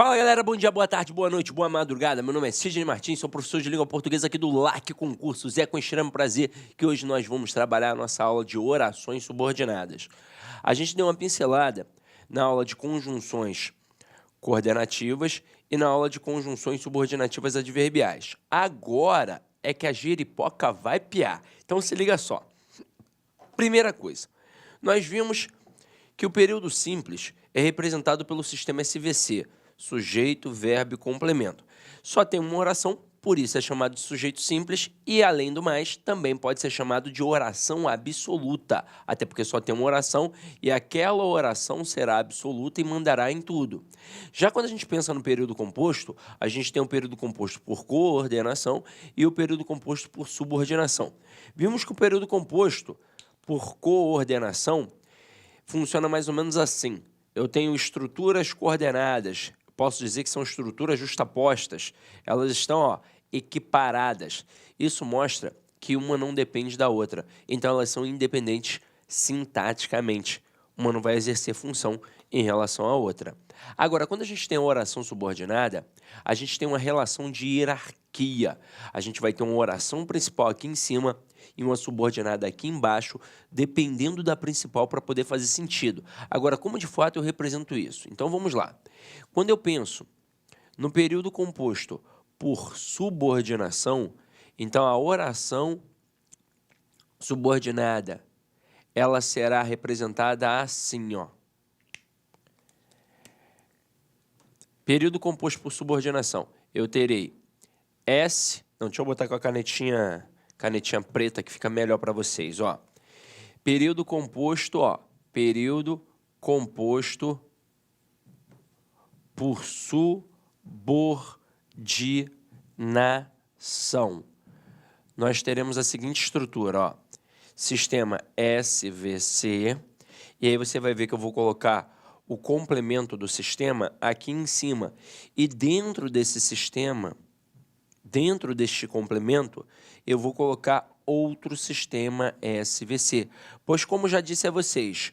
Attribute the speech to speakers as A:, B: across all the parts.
A: Fala galera, bom dia, boa tarde, boa noite, boa madrugada. Meu nome é Sidney Martins, sou professor de língua portuguesa aqui do LAC Concursos. É com extremo prazer que hoje nós vamos trabalhar a nossa aula de orações subordinadas. A gente deu uma pincelada na aula de conjunções coordenativas e na aula de conjunções subordinativas adverbiais. Agora é que a giripoca vai piar. Então se liga só. Primeira coisa, nós vimos que o período simples é representado pelo sistema SVC, sujeito, verbo e complemento. Só tem uma oração, por isso é chamado de sujeito simples e, além do mais, também pode ser chamado de oração absoluta, até porque só tem uma oração e aquela oração será absoluta e mandará em tudo. Já quando a gente pensa no período composto, a gente tem um período composto por coordenação e o período composto por subordinação. Vimos que o período composto por coordenação funciona mais ou menos assim. Eu tenho estruturas coordenadas, posso dizer que são estruturas justapostas, elas estão equiparadas. Isso mostra que uma não depende da outra, então elas são independentes sintaticamente. Uma não vai exercer função em relação à outra. Agora, quando a gente tem a oração subordinada, a gente tem uma relação de hierarquia. A gente vai ter uma oração principal aqui em cima e uma subordinada aqui embaixo, dependendo da principal para poder fazer sentido. Agora, como de fato eu represento isso? Então, vamos lá. Quando eu penso no período composto por subordinação, então a oração subordinada, ela será representada assim, ó. Período composto por subordinação, eu terei S... Não, deixa eu botar com a canetinha preta que fica melhor para vocês, ó. Período composto, ó. Período composto por subordinação. Nós teremos a seguinte estrutura, ó. Sistema SVC. E aí você vai ver que eu vou colocar o complemento do sistema aqui em cima. E dentro desse sistema, dentro deste complemento, eu vou colocar outro sistema SVC. Pois, como já disse a vocês,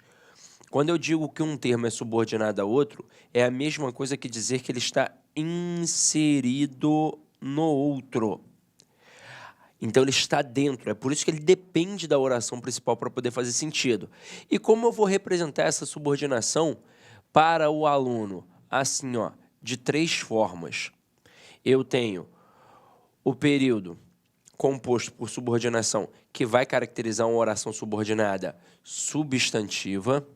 A: quando eu digo que um termo é subordinado a outro, é a mesma coisa que dizer que ele está inserido no outro. Então, ele está dentro. É por isso que ele depende da oração principal para poder fazer sentido. E como eu vou representar essa subordinação para o aluno? Assim, ó, de três formas. Eu tenho o período composto por subordinação, que vai caracterizar uma oração subordinada substantiva.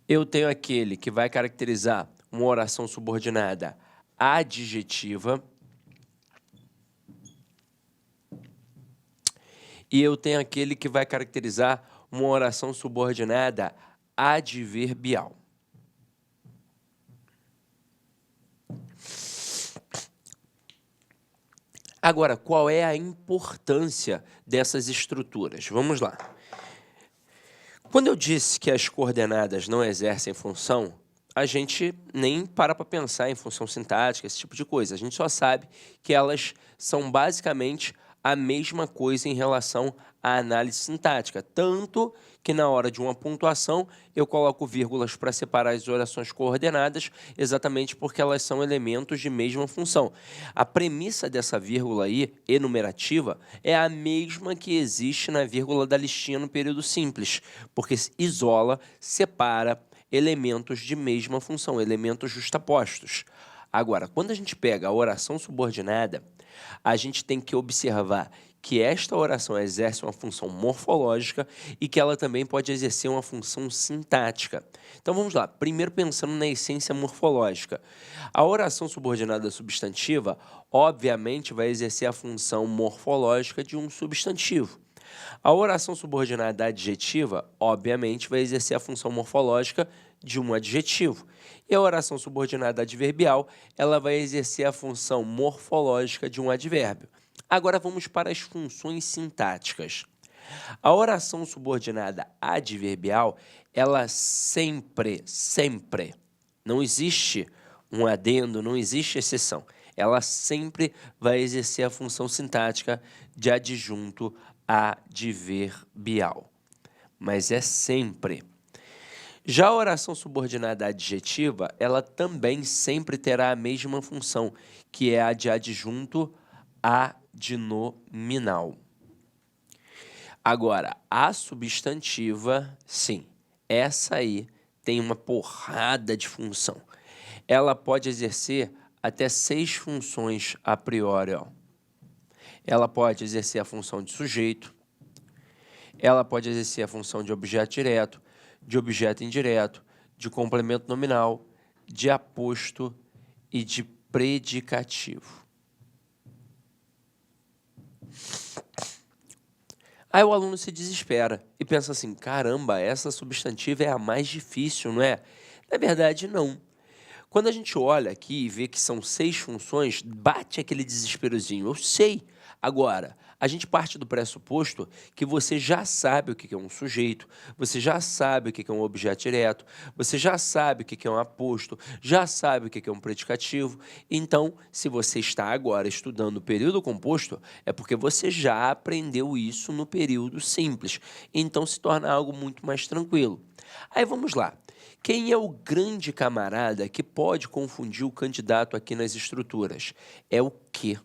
A: Eu tenho aquele que vai caracterizar uma oração subordinada adjetiva. E eu tenho aquele que vai caracterizar uma oração subordinada adverbial. Agora, qual é a importância dessas estruturas? Vamos lá. Quando eu disse que as coordenadas não exercem função, a gente nem para pensar em função sintática, esse tipo de coisa. A gente só sabe que elas são basicamente a mesma coisa em relação à análise sintática. Tanto que na hora de uma pontuação eu coloco vírgulas para separar as orações coordenadas, exatamente porque elas são elementos de mesma função. A premissa dessa vírgula aí, enumerativa, é a mesma que existe na vírgula da listinha no período simples, porque isola, separa elementos de mesma função, elementos justapostos. Agora, quando a gente pega a oração subordinada, a gente tem que observar que esta oração exerce uma função morfológica e que ela também pode exercer uma função sintática. Então vamos lá, primeiro pensando na essência morfológica. A oração subordinada substantiva, obviamente, vai exercer a função morfológica de um substantivo. A oração subordinada adjetiva, obviamente, vai exercer a função morfológica de um adjetivo. E a oração subordinada adverbial, ela vai exercer a função morfológica de um advérbio. Agora vamos para as funções sintáticas. A oração subordinada adverbial, ela sempre, não existe um adendo, não existe exceção. Ela sempre vai exercer a função sintática de adjunto adverbial. Mas é sempre. Já a oração subordinada adjetiva, ela também sempre terá a mesma função, que é a de adjunto adnominal. Agora, a substantiva, sim, essa aí tem uma porrada de função. Ela pode exercer até 6 funções a priori, ó. Ela pode exercer a função de sujeito, ela pode exercer a função de objeto direto, de objeto indireto, de complemento nominal, de aposto e de predicativo. Aí o aluno se desespera e pensa assim, caramba, essa substantiva é a mais difícil, não é? Na verdade, não. Quando a gente olha aqui e vê que são 6 funções, bate aquele desesperozinho. Eu sei. Agora, a gente parte do pressuposto que você já sabe o que é um sujeito, você já sabe o que é um objeto direto, você já sabe o que é um aposto, já sabe o que é um predicativo. Então, se você está agora estudando o período composto, é porque você já aprendeu isso no período simples. Então, se torna algo muito mais tranquilo. Aí, vamos lá. Quem é o grande camarada que pode confundir o candidato aqui nas estruturas? É o quê?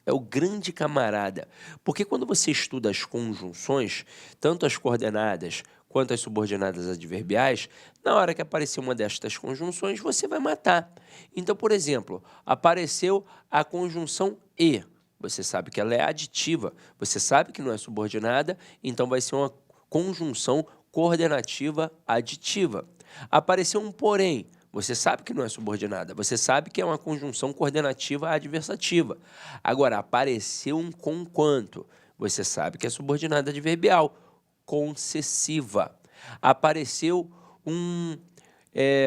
A: É o grande camarada. Porque quando você estuda as conjunções, tanto as coordenadas quanto as subordinadas adverbiais, na hora que aparecer uma destas conjunções, você vai matar. Então, por exemplo, apareceu a conjunção e. Você sabe que ela é aditiva, você sabe que não é subordinada, então vai ser uma conjunção coordenativa aditiva. Apareceu um porém, você sabe que não é subordinada, você sabe que é uma conjunção coordenativa adversativa. Agora, apareceu um conquanto, você sabe que é subordinada adverbial, concessiva. Apareceu um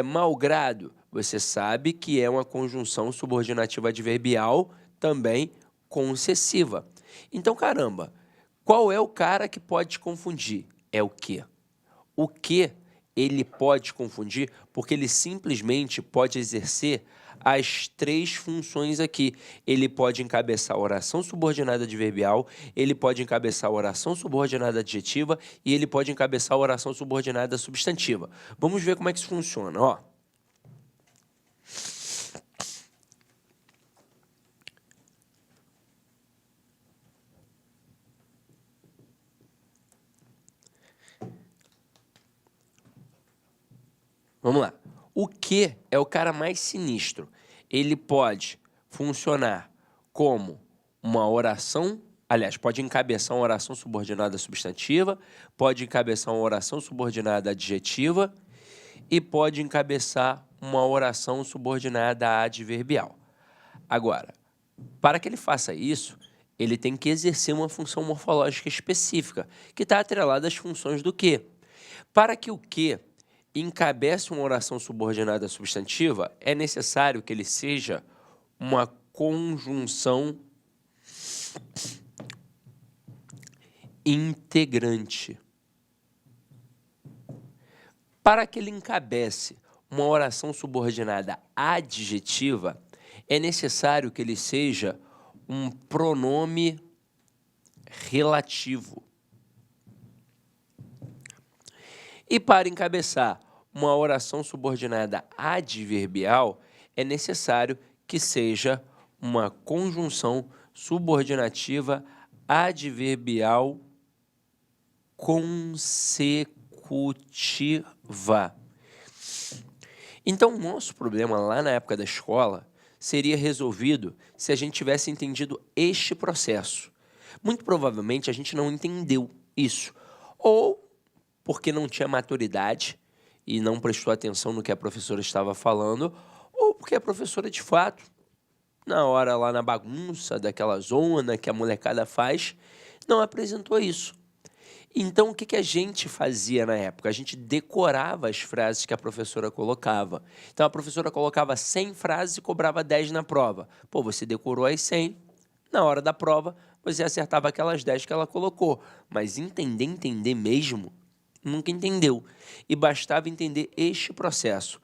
A: malgrado, você sabe que é uma conjunção subordinativa adverbial também concessiva. Então, caramba, qual é o cara que pode te confundir? É o quê? O que ele pode confundir porque ele simplesmente pode exercer as 3 funções aqui. Ele pode encabeçar a oração subordinada adverbial, ele pode encabeçar a oração subordinada adjetiva e ele pode encabeçar a oração subordinada substantiva. Vamos ver como é que isso funciona, ó. Vamos lá. O que é o cara mais sinistro? Ele pode funcionar como uma oração, aliás, pode encabeçar uma oração subordinada substantiva, pode encabeçar uma oração subordinada adjetiva e pode encabeçar uma oração subordinada adverbial. Agora, para que ele faça isso, ele tem que exercer uma função morfológica específica, que está atrelada às funções do que. Para que o que encabece uma oração subordinada substantiva, é necessário que ele seja uma conjunção integrante. Para que ele encabece uma oração subordinada adjetiva, é necessário que ele seja um pronome relativo. E para encabeçar uma oração subordinada adverbial, é necessário que seja uma conjunção subordinativa adverbial consecutiva. Então, o nosso problema lá na época da escola seria resolvido se a gente tivesse entendido este processo. Muito provavelmente a gente não entendeu isso, ou porque não tinha maturidade e não prestou atenção no que a professora estava falando, ou porque a professora, de fato, na hora lá na bagunça daquela zona que a molecada faz, não apresentou isso. Então, o que a gente fazia na época? A gente decorava as frases que a professora colocava. Então, a professora colocava 100 frases e cobrava 10 na prova. Pô, você decorou as 100, na hora da prova, você acertava aquelas 10 que ela colocou. Mas entender mesmo, nunca entendeu. E bastava entender este processo.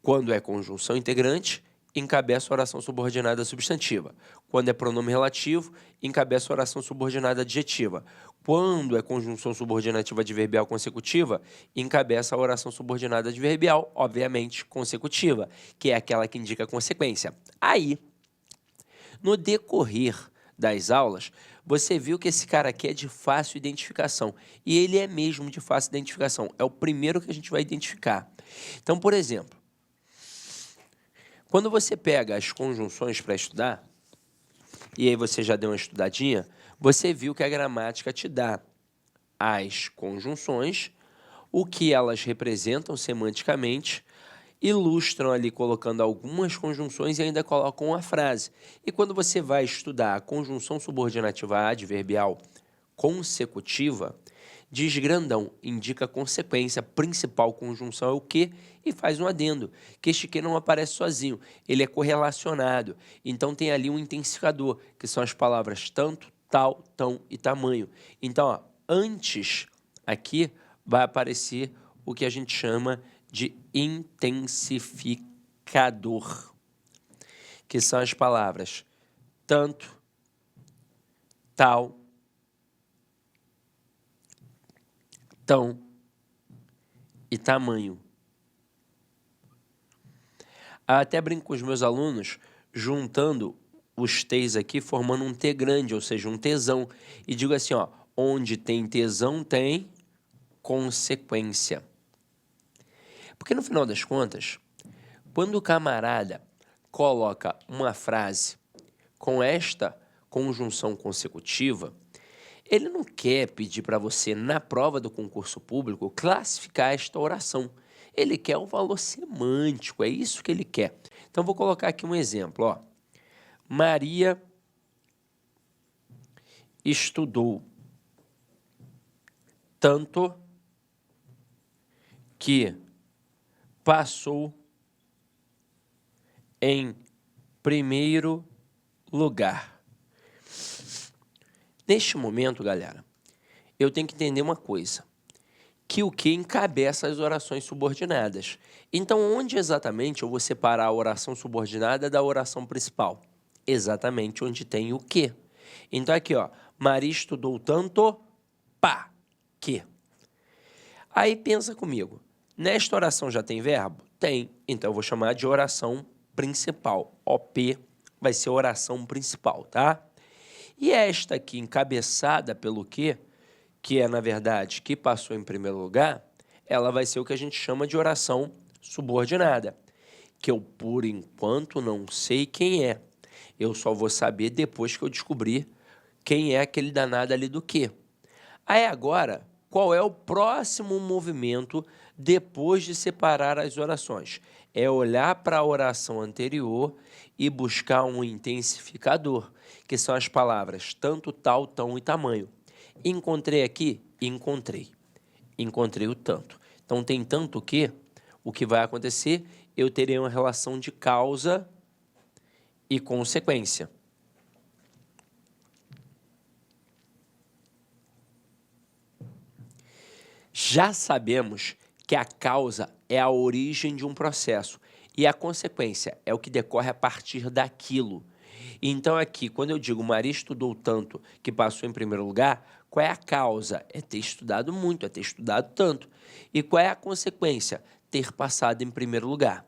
A: Quando é conjunção integrante, encabeça a oração subordinada substantiva. Quando é pronome relativo, encabeça a oração subordinada adjetiva. Quando é conjunção subordinativa adverbial consecutiva, encabeça a oração subordinada adverbial, obviamente consecutiva, que é aquela que indica consequência. Aí, no decorrer das aulas, você viu que esse cara aqui é de fácil identificação. E ele é mesmo de fácil identificação. É o primeiro que a gente vai identificar. Então, por exemplo, quando você pega as conjunções para estudar, e aí você já deu uma estudadinha, você viu que a gramática te dá as conjunções, o que elas representam semanticamente, ilustram ali colocando algumas conjunções e ainda colocam uma frase. E quando você vai estudar a conjunção subordinativa adverbial consecutiva, diz grandão, indica consequência, principal conjunção é o que e faz um adendo, que este que não aparece sozinho, ele é correlacionado, então tem ali um intensificador, que são as palavras tanto, tal, tão e tamanho. Então, ó, antes aqui vai aparecer o que a gente chama de intensificador, que são as palavras tanto, tal, tão e tamanho. Até brinco com os meus alunos, juntando os T's aqui, formando um T grande, ou seja, um tesão. E digo assim, ó, onde tem tesão, tem consequência. Porque no final das contas, quando o camarada coloca uma frase com esta conjunção consecutiva, ele não quer pedir para você, na prova do concurso público, classificar esta oração. Ele quer o valor semântico, é isso que ele quer. Então, vou colocar aqui um exemplo. Ó. Maria estudou tanto que passou em primeiro lugar. Neste momento, galera, eu tenho que entender uma coisa, que o que encabeça as orações subordinadas. Então, onde exatamente eu vou separar a oração subordinada da oração principal? Exatamente onde tem o que. Então, aqui, ó, Maria estudou tanto, pá, que. Aí, pensa comigo, nesta oração já tem verbo? Tem, então eu vou chamar de oração principal. OP vai ser oração principal, tá? E esta aqui, encabeçada pelo que é, na verdade, que passou em primeiro lugar, ela vai ser o que a gente chama de oração subordinada, que eu, por enquanto, não sei quem é. Eu só vou saber depois que eu descobrir quem é aquele danado ali do que. Aí, agora, qual é o próximo movimento depois de separar as orações? É olhar para a oração anterior e buscar um intensificador, que são as palavras tanto, tal, tão e tamanho. Encontrei aqui? Encontrei. Encontrei o tanto. Então, tem tanto que, o que vai acontecer, eu terei uma relação de causa e consequência. Já sabemos que a causa é a origem de um processo e a consequência é o que decorre a partir daquilo. Então, aqui, quando eu digo Maria estudou tanto que passou em primeiro lugar, qual é a causa? É ter estudado muito, é ter estudado tanto. E qual é a consequência? Ter passado em primeiro lugar.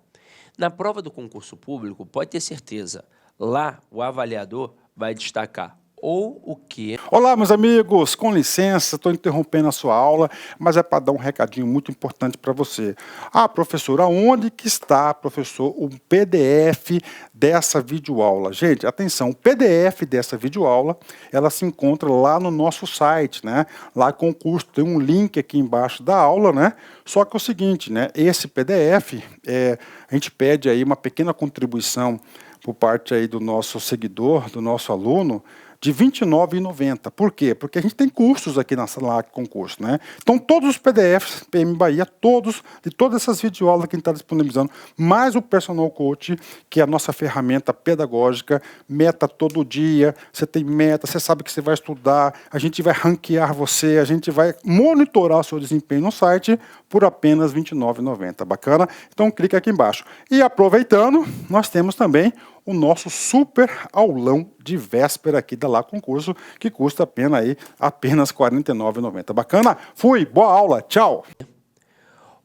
A: Na prova do concurso público, pode ter certeza, lá o avaliador vai destacar ou o que.
B: Olá, meus amigos, com licença, estou interrompendo a sua aula, mas é para dar um recadinho muito importante para você. Ah, professor, aonde que está, professor, o PDF dessa videoaula? Gente, atenção, o PDF dessa videoaula, ela se encontra lá no nosso site, né? Lá com o curso, tem um link aqui embaixo da aula, né? Só que é o seguinte, né? Esse PDF, a gente pede aí uma pequena contribuição por parte aí do nosso seguidor, do nosso aluno, de R$ 29,90. Por quê? Porque a gente tem cursos aqui na sala concurso, né? Então, todos os PDFs, PM Bahia, de todas essas videoaulas que a gente está disponibilizando, mais o Personal Coach, que é a nossa ferramenta pedagógica, meta todo dia, você tem meta, você sabe que você vai estudar, a gente vai ranquear você, a gente vai monitorar o seu desempenho no site por apenas R$ 29,90. Bacana? Então, clica aqui embaixo. E aproveitando, nós temos também o nosso super aulão de véspera aqui da Lá Concurso, que custa apenas R$ 49,90. Bacana? Fui, boa aula, tchau!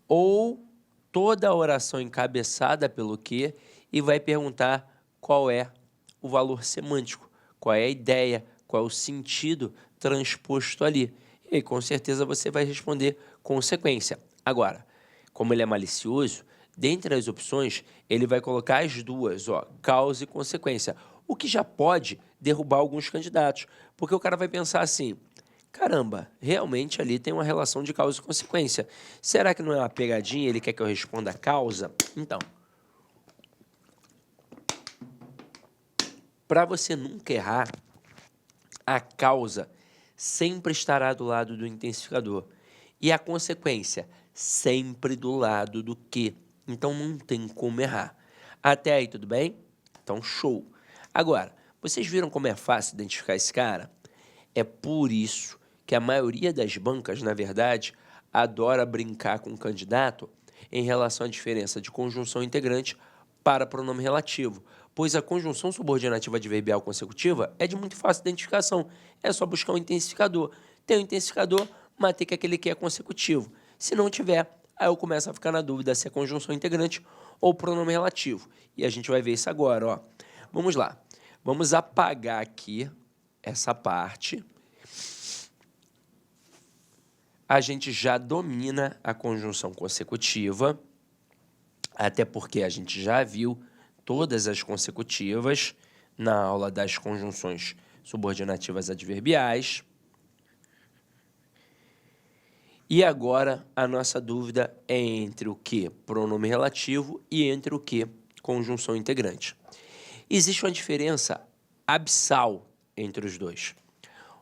A: Ou toda a oração encabeçada pelo que e vai perguntar qual é o valor semântico, qual é a ideia, qual é o sentido transposto ali. E aí, com certeza você vai responder consequência. Agora, como ele é malicioso, dentre as opções, ele vai colocar as duas, ó, causa e consequência, o que já pode derrubar alguns candidatos, porque o cara vai pensar assim: caramba, realmente ali tem uma relação de causa e consequência. Será que não é uma pegadinha? Ele quer que eu responda a causa? Então, para você nunca errar, a causa sempre estará do lado do intensificador e a consequência sempre do lado do que. Então não tem como errar. Até aí, tudo bem? Então, show. Agora, vocês viram como é fácil identificar esse cara? É por isso que a maioria das bancas, na verdade, adora brincar com o candidato em relação à diferença de conjunção integrante para pronome relativo, pois a conjunção subordinativa adverbial consecutiva é de muito fácil identificação. É só buscar um intensificador. Tem um intensificador, matei que aquele que é consecutivo. Se não tiver, aí eu começo a ficar na dúvida se é conjunção integrante ou pronome relativo. E a gente vai ver isso agora, ó. Vamos lá. Vamos apagar aqui essa parte. A gente já domina a conjunção consecutiva, até porque a gente já viu todas as consecutivas na aula das conjunções subordinativas adverbiais. E agora a nossa dúvida é entre o que? Pronome relativo e entre o que? Conjunção integrante. Existe uma diferença abissal entre os dois.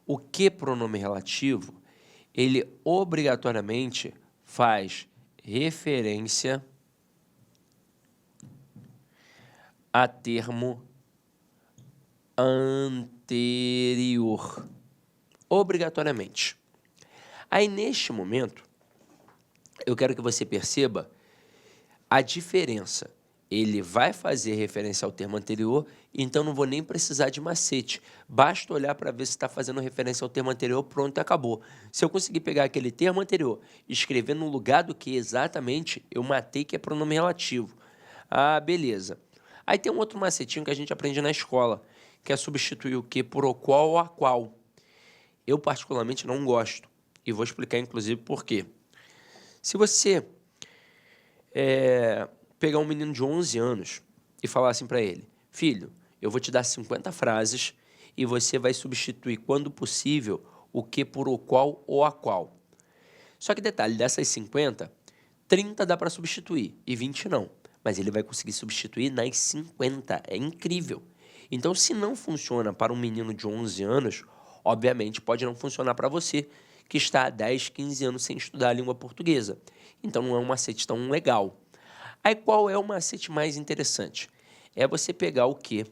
A: O que pronome relativo, ele obrigatoriamente faz referência a termo anterior. Obrigatoriamente. Aí, neste momento, eu quero que você perceba a diferença. Ele vai fazer referência ao termo anterior, então não vou nem precisar de macete. Basta olhar para ver se está fazendo referência ao termo anterior, pronto, acabou. Se eu conseguir pegar aquele termo anterior e escrever no lugar do que exatamente, eu matei que é pronome relativo. Ah, beleza. Aí tem um outro macetinho que a gente aprende na escola, que é substituir o que por o qual ou a qual. Eu, particularmente, não gosto. E vou explicar, inclusive, por quê. Se você pegar um menino de 11 anos e falar assim para ele: filho, eu vou te dar 50 frases e você vai substituir, quando possível, o que por o qual ou a qual. Só que detalhe, dessas 50, 30 dá para substituir e 20 não. Mas ele vai conseguir substituir nas 50. É incrível. Então, se não funciona para um menino de 11 anos, obviamente pode não funcionar para você, que está há 10, 15 anos sem estudar a língua portuguesa. Então, não é um macete tão legal. Aí, qual é o macete mais interessante? É você pegar o que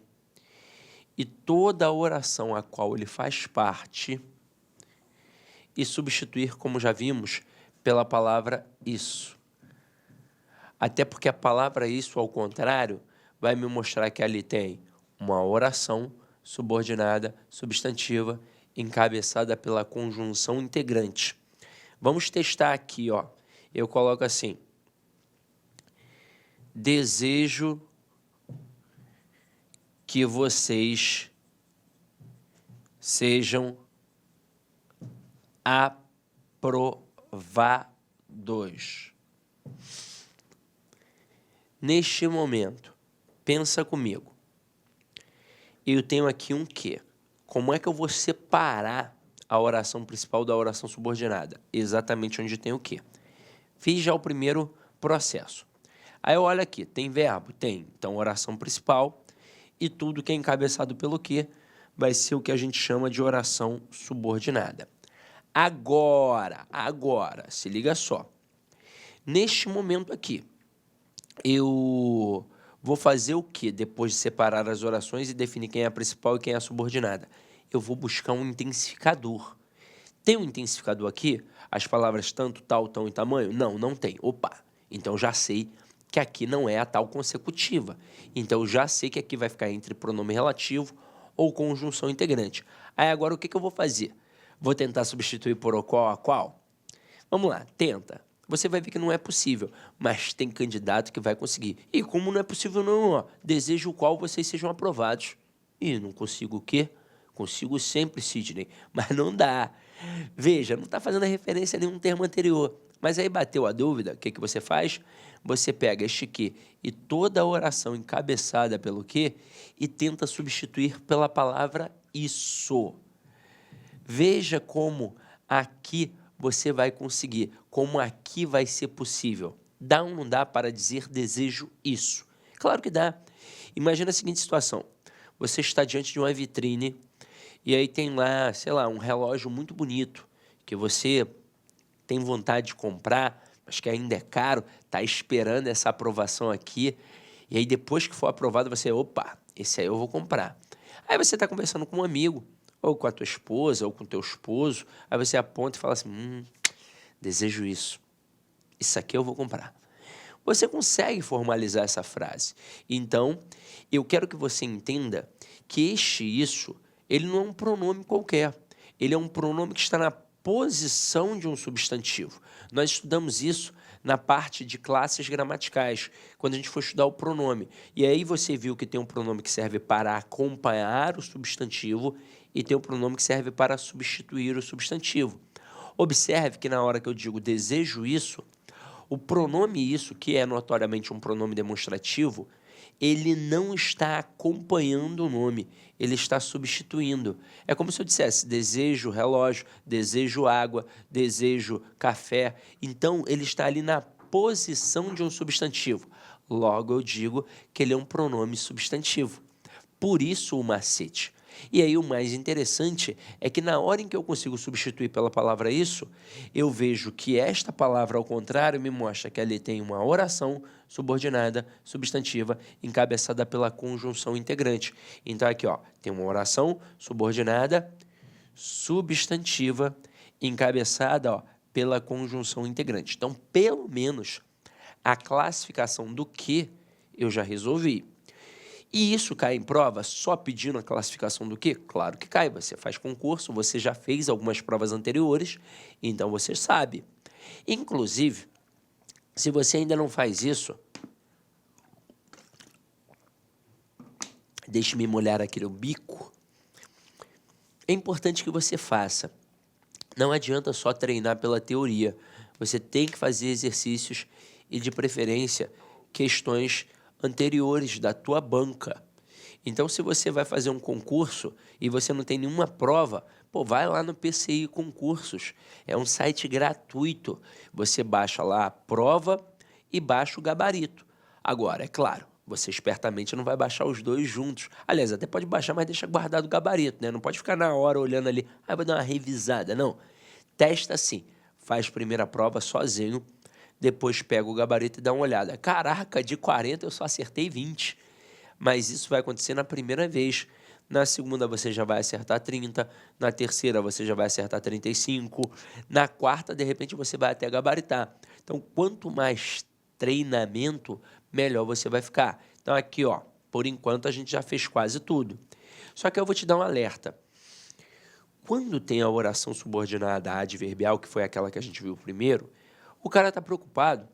A: e toda a oração a qual ele faz parte e substituir, como já vimos, pela palavra isso. Até porque a palavra isso, ao contrário, vai me mostrar que ali tem uma oração subordinada, substantiva, encabeçada pela conjunção integrante. Vamos testar aqui, ó. Eu coloco assim: desejo que vocês sejam aprovados. Neste momento, pensa comigo. Eu tenho aqui um quê? Como é que eu vou separar a oração principal da oração subordinada? Exatamente onde tem o quê? Fiz já o primeiro processo. Aí eu olho aqui, tem verbo? Tem. Então, oração principal e tudo que é encabeçado pelo quê vai ser o que a gente chama de oração subordinada. Agora, se liga só. Neste momento aqui, eu vou fazer o quê depois de separar as orações e definir quem é a principal e quem é a subordinada? Eu vou buscar um intensificador. Tem um intensificador aqui? As palavras tanto, tal, tão e tamanho? Não, não tem. Opa! Então já sei que aqui não é a tal consecutiva. Então, eu já sei que aqui vai ficar entre pronome relativo ou conjunção integrante. Aí, agora, o que eu vou fazer? Vou tentar substituir por o qual a qual? Vamos lá, tenta. Você vai ver que não é possível, mas tem candidato que vai conseguir. E como não é possível não, ó, desejo o qual vocês sejam aprovados. E não consigo o quê? Consigo sempre, Sidney, mas não dá. Veja, não está fazendo referência a nenhum termo anterior. Mas aí bateu a dúvida, o que você faz? Você pega este que e toda a oração encabeçada pelo que e tenta substituir pela palavra isso. Veja como aqui você vai conseguir, como aqui vai ser possível. Dá ou não dá para dizer desejo isso? Claro que dá. Imagina a seguinte situação. Você está diante de uma vitrine e aí tem lá, sei lá, um relógio muito bonito que você tem vontade de comprar, mas que ainda é caro, está esperando essa aprovação aqui. E aí depois que for aprovado, você, opa, esse aí eu vou comprar. Aí você está conversando com um amigo, ou com a tua esposa, ou com o teu esposo, aí você aponta e fala assim, desejo isso. Isso aqui eu vou comprar. Você consegue formalizar essa frase. Então, eu quero que você entenda que isso, ele não é um pronome qualquer. Ele é um pronome que está na posição de um substantivo. Nós estudamos isso na parte de classes gramaticais, quando a gente for estudar o pronome. E aí você viu que tem um pronome que serve para acompanhar o substantivo e tem um pronome que serve para substituir o substantivo. Observe que na hora que eu digo desejo isso, o pronome isso, que é notoriamente um pronome demonstrativo, ele não está acompanhando o nome, ele está substituindo. É como se eu dissesse desejo relógio, desejo água, desejo café. Então, ele está ali na posição de um substantivo. Logo, eu digo que ele é um pronome substantivo. Por isso o macete. E aí o mais interessante é que na hora em que eu consigo substituir pela palavra isso, eu vejo que esta palavra, ao contrário, me mostra que ali tem uma oração subordinada, substantiva, encabeçada pela conjunção integrante. Então aqui, ó, tem uma oração subordinada, substantiva, encabeçada, ó, pela conjunção integrante. Então, pelo menos, a classificação do que eu já resolvi. E isso cai em prova só pedindo a classificação do quê? Claro que cai. Você faz concurso, você já fez algumas provas anteriores, então você sabe. Inclusive, se você ainda não faz isso, deixe-me molhar aqui o bico, é importante que você faça. Não adianta só treinar pela teoria. Você tem que fazer exercícios e, de preferência, questões anteriores da tua banca. Então, se você vai fazer um concurso e você não tem nenhuma prova, pô, vai lá no PCI Concursos. É um site gratuito. Você baixa lá a prova e baixa o gabarito. Agora, é claro, você espertamente não vai baixar os dois juntos. Aliás, até pode baixar, mas deixa guardado o gabarito, né? Não pode ficar na hora olhando ali, vou dar uma revisada. Não. Testa assim. Faz primeira prova sozinho, depois pega o gabarito e dá uma olhada. Caraca, de 40 eu só acertei 20. Mas isso vai acontecer na primeira vez. Na segunda você já vai acertar 30. Na terceira você já vai acertar 35. Na quarta, de repente, você vai até gabaritar. Então, quanto mais treinamento, melhor você vai ficar. Então, aqui, ó, por enquanto, a gente já fez quase tudo. Só que eu vou te dar um alerta. Quando tem a oração subordinada adverbial, que foi aquela que a gente viu primeiro, o cara está preocupado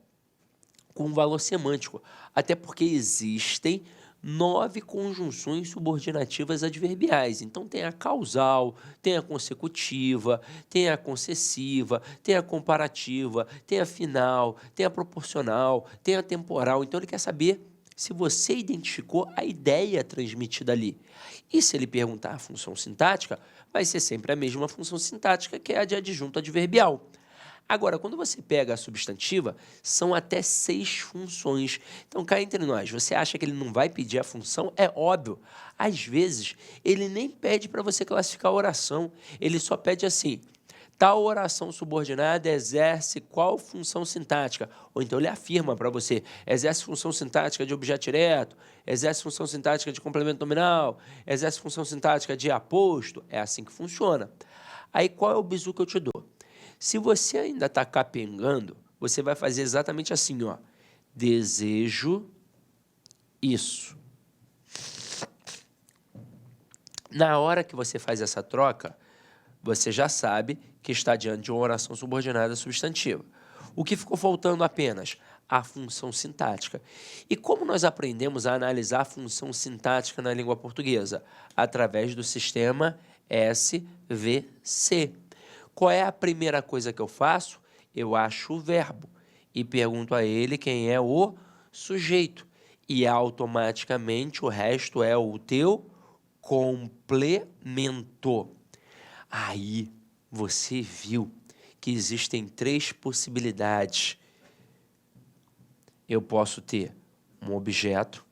A: com o valor semântico, até porque existem 9 conjunções subordinativas adverbiais. Então, tem a causal, tem a consecutiva, tem a concessiva, tem a comparativa, tem a final, tem a proporcional, tem a temporal. Então, ele quer saber se você identificou a ideia transmitida ali. E se ele perguntar a função sintática, vai ser sempre a mesma função sintática, que é a de adjunto adverbial. Agora, quando você pega a substantiva, são até 6 funções. Então, cá entre nós, você acha que ele não vai pedir a função? É óbvio. Às vezes, ele nem pede para você classificar a oração. Ele só pede assim, tal oração subordinada exerce qual função sintática? Ou então ele afirma para você, exerce função sintática de objeto direto, exerce função sintática de complemento nominal, exerce função sintática de aposto. É assim que funciona. Aí, qual é o bizu que eu te dou? Se você ainda está capengando, você vai fazer exatamente assim, ó. desejo isso. Na hora que você faz essa troca, você já sabe que está diante de uma oração subordinada substantiva. O que ficou faltando apenas? A função sintática. E como nós aprendemos a analisar a função sintática na língua portuguesa? Através do sistema SVC. Qual é a primeira coisa que eu faço? Eu acho o verbo e pergunto a ele quem é o sujeito. E automaticamente o resto é o teu complemento. Aí você viu que existem 3 possibilidades. Eu posso ter um objeto,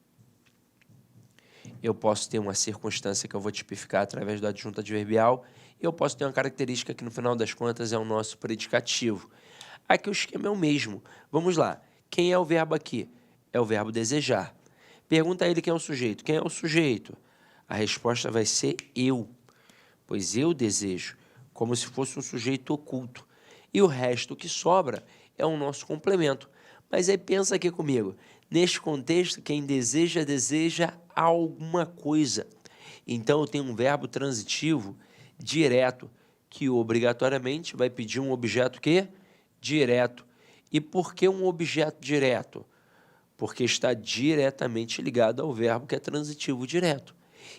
A: eu posso ter uma circunstância que eu vou tipificar através do adjunto adverbial, e eu posso ter uma característica que no final das contas é o nosso predicativo. Aqui o esquema é o mesmo. Vamos lá. Quem é o verbo aqui? É o verbo desejar. Pergunta a ele quem é o sujeito. Quem é o sujeito? A resposta vai ser eu, pois eu desejo, como se fosse um sujeito oculto. E o resto que sobra é o nosso complemento. Mas aí pensa aqui comigo, neste contexto, quem deseja, deseja alguma coisa. Então eu tenho um verbo transitivo direto, que obrigatoriamente vai pedir um objeto que? Direto. E por que um objeto direto? Porque está diretamente ligado ao verbo que é transitivo direto.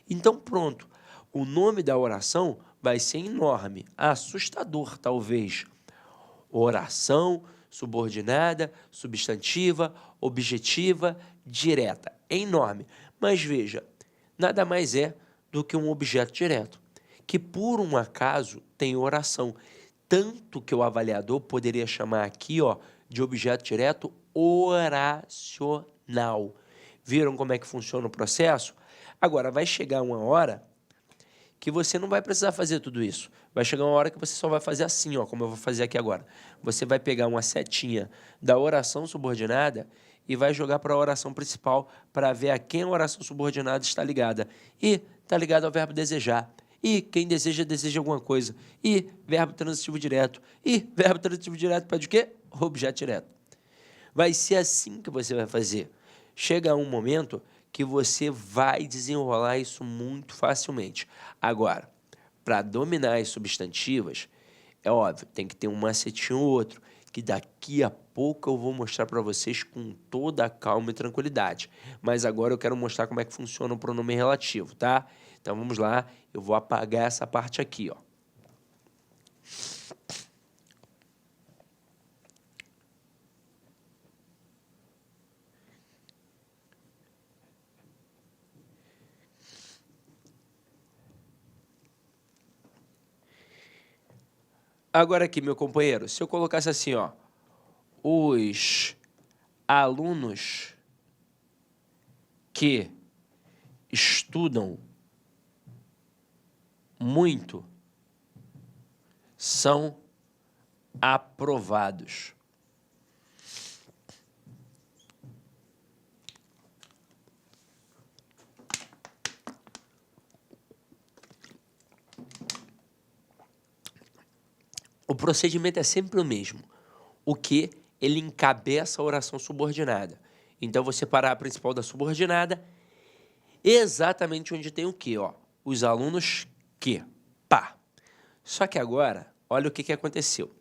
A: Então pronto, o nome da oração vai ser enorme, assustador talvez. Oração subordinada, substantiva, objetiva, direta. É enorme. Mas veja, nada mais é do que um objeto direto, que por um acaso tem oração. Tanto que o avaliador poderia chamar aqui, ó, de objeto direto oracional. Viram como é que funciona o processo? Agora, vai chegar uma hora que você não vai precisar fazer tudo isso. Vai chegar uma hora que você só vai fazer assim, ó, como eu vou fazer aqui agora. Você vai pegar uma setinha da oração subordinada e vai jogar para a oração principal para ver a quem a oração subordinada está ligada. E está ligado ao verbo desejar. E quem deseja, deseja alguma coisa. E verbo transitivo direto. E verbo transitivo direto pede o quê? Objeto direto. Vai ser assim que você vai fazer. Chega um momento que você vai desenrolar isso muito facilmente. Agora, para dominar as substantivas, é óbvio, tem que ter um macetinho ou outro, que daqui a pouco eu vou mostrar para vocês com toda a calma e tranquilidade. Mas agora eu quero mostrar como é que funciona o pronome relativo, tá? Então vamos lá, eu vou apagar essa parte aqui, ó. Agora aqui, meu companheiro, se eu colocasse assim, ó, os alunos que estudam muito são aprovados. O procedimento é sempre o mesmo. O que? Ele encabeça a oração subordinada. Então, você parar a principal da subordinada exatamente onde tem o que, ó. Os alunos que. Pá. Só que agora, olha o que aconteceu.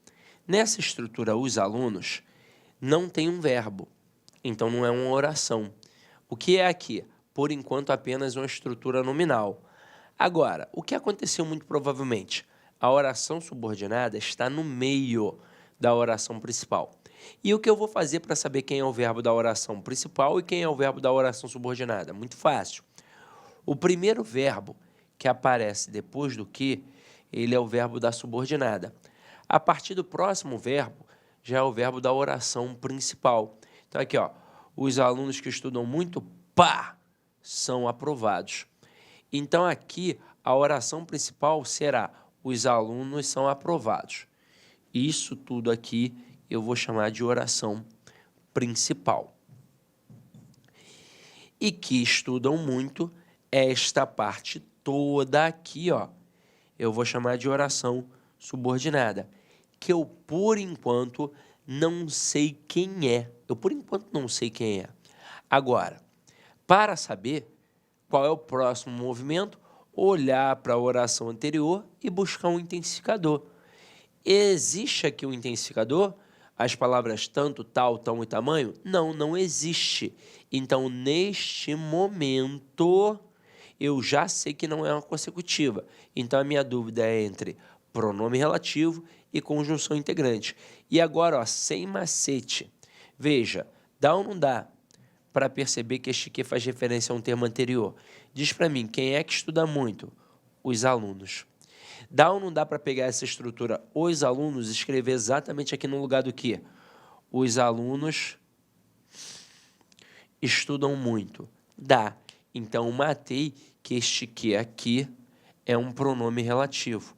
A: Nessa estrutura, os alunos não tem um verbo. Então, não é uma oração. O que é aqui? Por enquanto, apenas uma estrutura nominal. Agora, o que aconteceu muito provavelmente? A oração subordinada está no meio da oração principal. E o que eu vou fazer para saber quem é o verbo da oração principal e quem é o verbo da oração subordinada? Muito fácil. O primeiro verbo que aparece depois do que, ele é o verbo da subordinada. A partir do próximo verbo, já é o verbo da oração principal. Então aqui, ó, os alunos que estudam muito, pá, são aprovados. Então aqui, a oração principal será: os alunos são aprovados. Isso tudo aqui eu vou chamar de oração principal. E que estudam muito, esta parte toda aqui, ó, eu vou chamar de oração subordinada, que eu, por enquanto, não sei quem é. Eu, por enquanto, não sei quem é. Agora, para saber qual é o próximo movimento, olhar para a oração anterior e buscar um intensificador. Existe aqui um intensificador? As palavras tanto, tal, tão e tamanho? Não, não existe. Então, neste momento, eu já sei que não é uma consecutiva. Então, a minha dúvida é entre pronome relativo e conjunção integrante. E agora, ó, sem macete. Veja, dá ou não dá para perceber que este aqui faz referência a um termo anterior? Diz para mim, quem é que estuda muito? Os alunos. Dá ou não dá para pegar essa estrutura, os alunos, e escrever exatamente aqui no lugar do que? Os alunos estudam muito. Dá. Então, matei que este que aqui é um pronome relativo.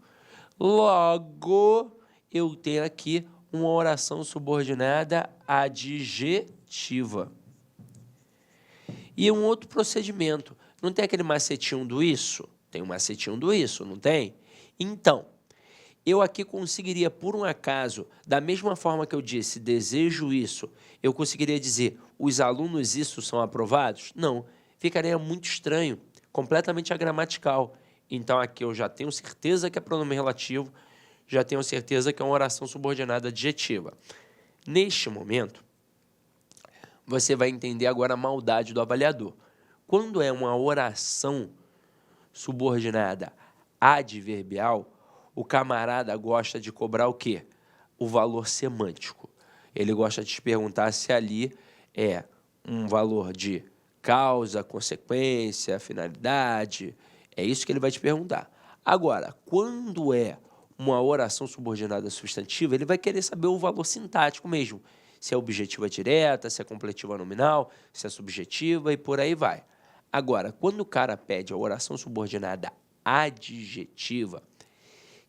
A: Logo, eu tenho aqui uma oração subordinada adjetiva. E um outro procedimento. Não tem aquele macetinho do isso? Tem um macetinho do isso, não tem? Então, eu aqui conseguiria, por um acaso, da mesma forma que eu disse, desejo isso, eu conseguiria dizer, os alunos isso são aprovados? Não, ficaria muito estranho, completamente agramatical. Então, aqui eu já tenho certeza que é pronome relativo, já tenho certeza que é uma oração subordinada adjetiva. Neste momento, você vai entender agora a maldade do avaliador. Quando é uma oração subordinada adverbial, o camarada gosta de cobrar o quê? O valor semântico. Ele gosta de te perguntar se ali é um valor de causa, consequência, finalidade. É isso que ele vai te perguntar. Agora, quando é uma oração subordinada substantiva, ele vai querer saber o valor sintático mesmo. Se é objetiva direta, se é completiva nominal, se é subjetiva e por aí vai. Agora, quando o cara pede a oração subordinada adjetiva,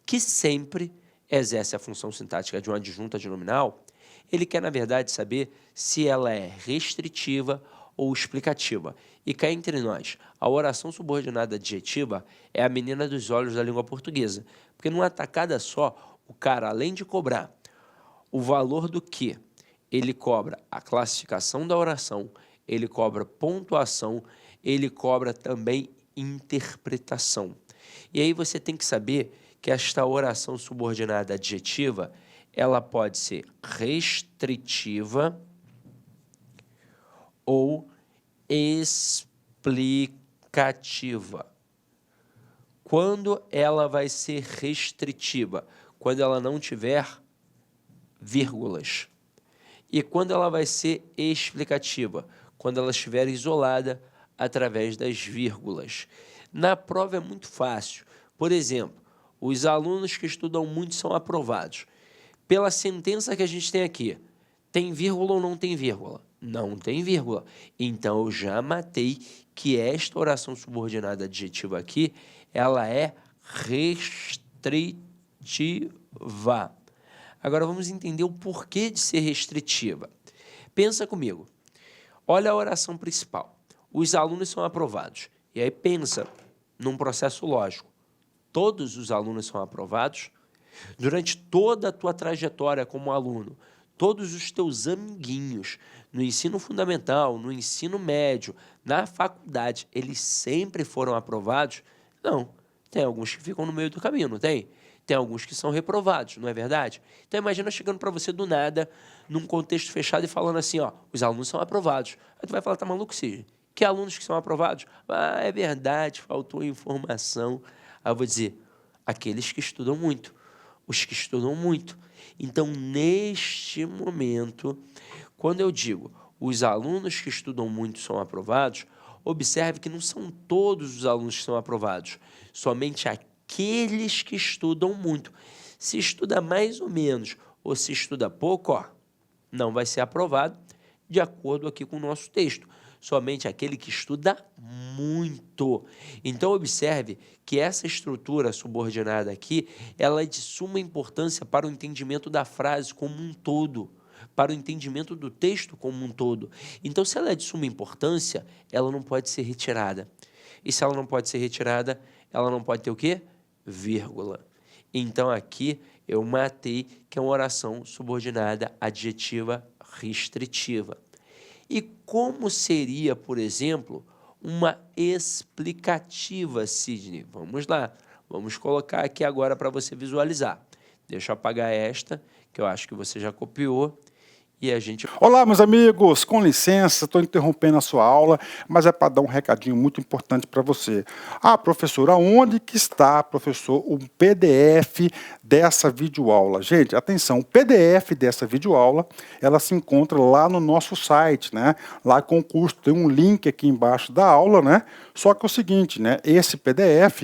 A: que sempre exerce a função sintática de uma adjunta de nominal, ele quer, na verdade, saber se ela é restritiva ou explicativa. E cá entre nós, a oração subordinada adjetiva é a menina dos olhos da língua portuguesa, porque numa tacada só, o cara, além de cobrar o valor do que, ele cobra a classificação da oração, ele cobra pontuação, ele cobra também interpretação. E aí você tem que saber que esta oração subordinada adjetiva, ela pode ser restritiva ou explicativa. Quando ela vai ser restritiva? Quando ela não tiver vírgulas. E quando ela vai ser explicativa? Quando ela estiver isolada através das vírgulas. Na prova é muito fácil. Por exemplo, os alunos que estudam muito são aprovados. Pela sentença que a gente tem aqui, tem vírgula ou não tem vírgula? Não tem vírgula. Então, eu já matei que esta oração subordinada adjetiva aqui, ela é restritiva. Agora, vamos entender o porquê de ser restritiva. Pensa comigo. Olha a oração principal. Os alunos são aprovados. E aí pensa num processo lógico. Todos os alunos são aprovados? Durante toda a tua trajetória como aluno, todos os teus amiguinhos, no ensino fundamental, no ensino médio, na faculdade, eles sempre foram aprovados? Não. Tem alguns que ficam no meio do caminho, não tem? Tem alguns que são reprovados, não é verdade? Então, imagina chegando para você do nada, num contexto fechado e falando assim, ó, os alunos são aprovados. Aí tu vai falar, tá maluco, Cid? Que alunos que são aprovados? Ah, é verdade, faltou informação. Aí eu vou dizer, aqueles que estudam muito, os que estudam muito. Então, neste momento, quando eu digo os alunos que estudam muito são aprovados, observe que não são todos os alunos que são aprovados, somente aqueles que estudam muito. Se estuda mais ou menos ou se estuda pouco, ó, não vai ser aprovado, de acordo aqui com o nosso texto. Somente aquele que estuda muito. Então, observe que essa estrutura subordinada aqui, ela é de suma importância para o entendimento da frase como um todo, para o entendimento do texto como um todo. Então, se ela é de suma importância, ela não pode ser retirada. E se ela não pode ser retirada, ela não pode ter o quê? Vírgula. Então, aqui Eu matei, que é uma oração subordinada adjetiva restritiva. E como seria, por exemplo, uma explicativa, Sidney? Vamos lá, vamos colocar aqui agora para você visualizar. Deixa eu apagar esta, que eu acho que você já copiou. E a gente...
B: Olá, meus amigos, com licença, estou interrompendo a sua aula, mas é para dar um recadinho muito importante para você. Ah, professor, aonde que está, professor, o PDF dessa videoaula? Gente, atenção, o PDF dessa videoaula, ela se encontra lá no nosso site, né? Lá com o curso, tem um link aqui embaixo da aula, né? Só que é o seguinte, né? Esse PDF,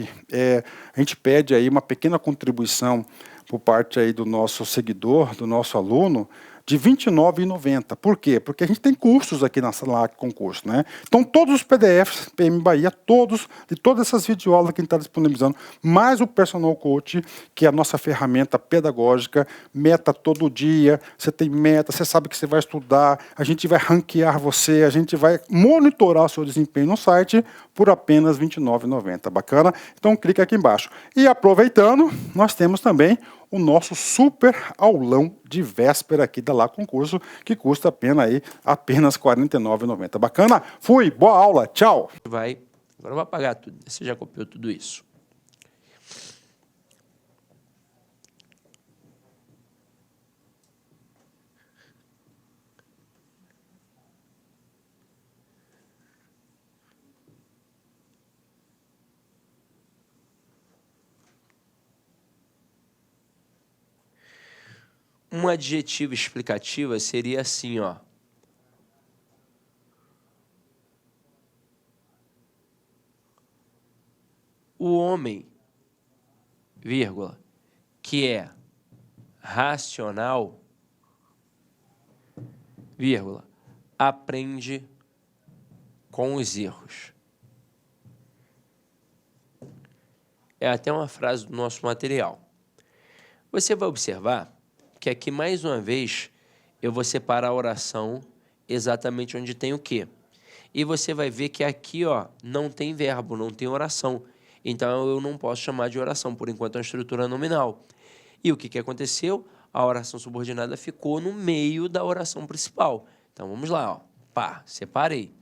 B: a gente pede aí uma pequena contribuição por parte aí do nosso seguidor, do nosso aluno, de R$ 29,90. Por quê? Porque a gente tem cursos aqui na sala com curso, né? Então, todos os PDFs, PM Bahia, de todas essas videoaulas que a gente está disponibilizando, mais o Personal Coach, que é a nossa ferramenta pedagógica, meta todo dia, você tem meta, você sabe que você vai estudar, a gente vai ranquear você, a gente vai monitorar o seu desempenho no site por apenas R$ 29,90. Bacana? Então, clica aqui embaixo. E aproveitando, nós temos também o nosso super aulão de véspera aqui da Lá Concurso, que custa apenas R$ 49,90. Bacana? Fui, boa aula, tchau!
A: Agora eu vou apagar tudo, você já copiou tudo isso. Um adjetivo explicativa seria assim, ó. O homem, vírgula, que é racional, vírgula, aprende com os erros. É até uma frase do nosso material. Você vai observar que aqui, mais uma vez, eu vou separar a oração exatamente onde tem o quê. E você vai ver que aqui, ó, não tem verbo, não tem oração. Então, eu não posso chamar de oração, por enquanto é uma estrutura nominal. E o que aconteceu? A oração subordinada ficou no meio da oração principal. Então, vamos lá, ó. Pá, separei.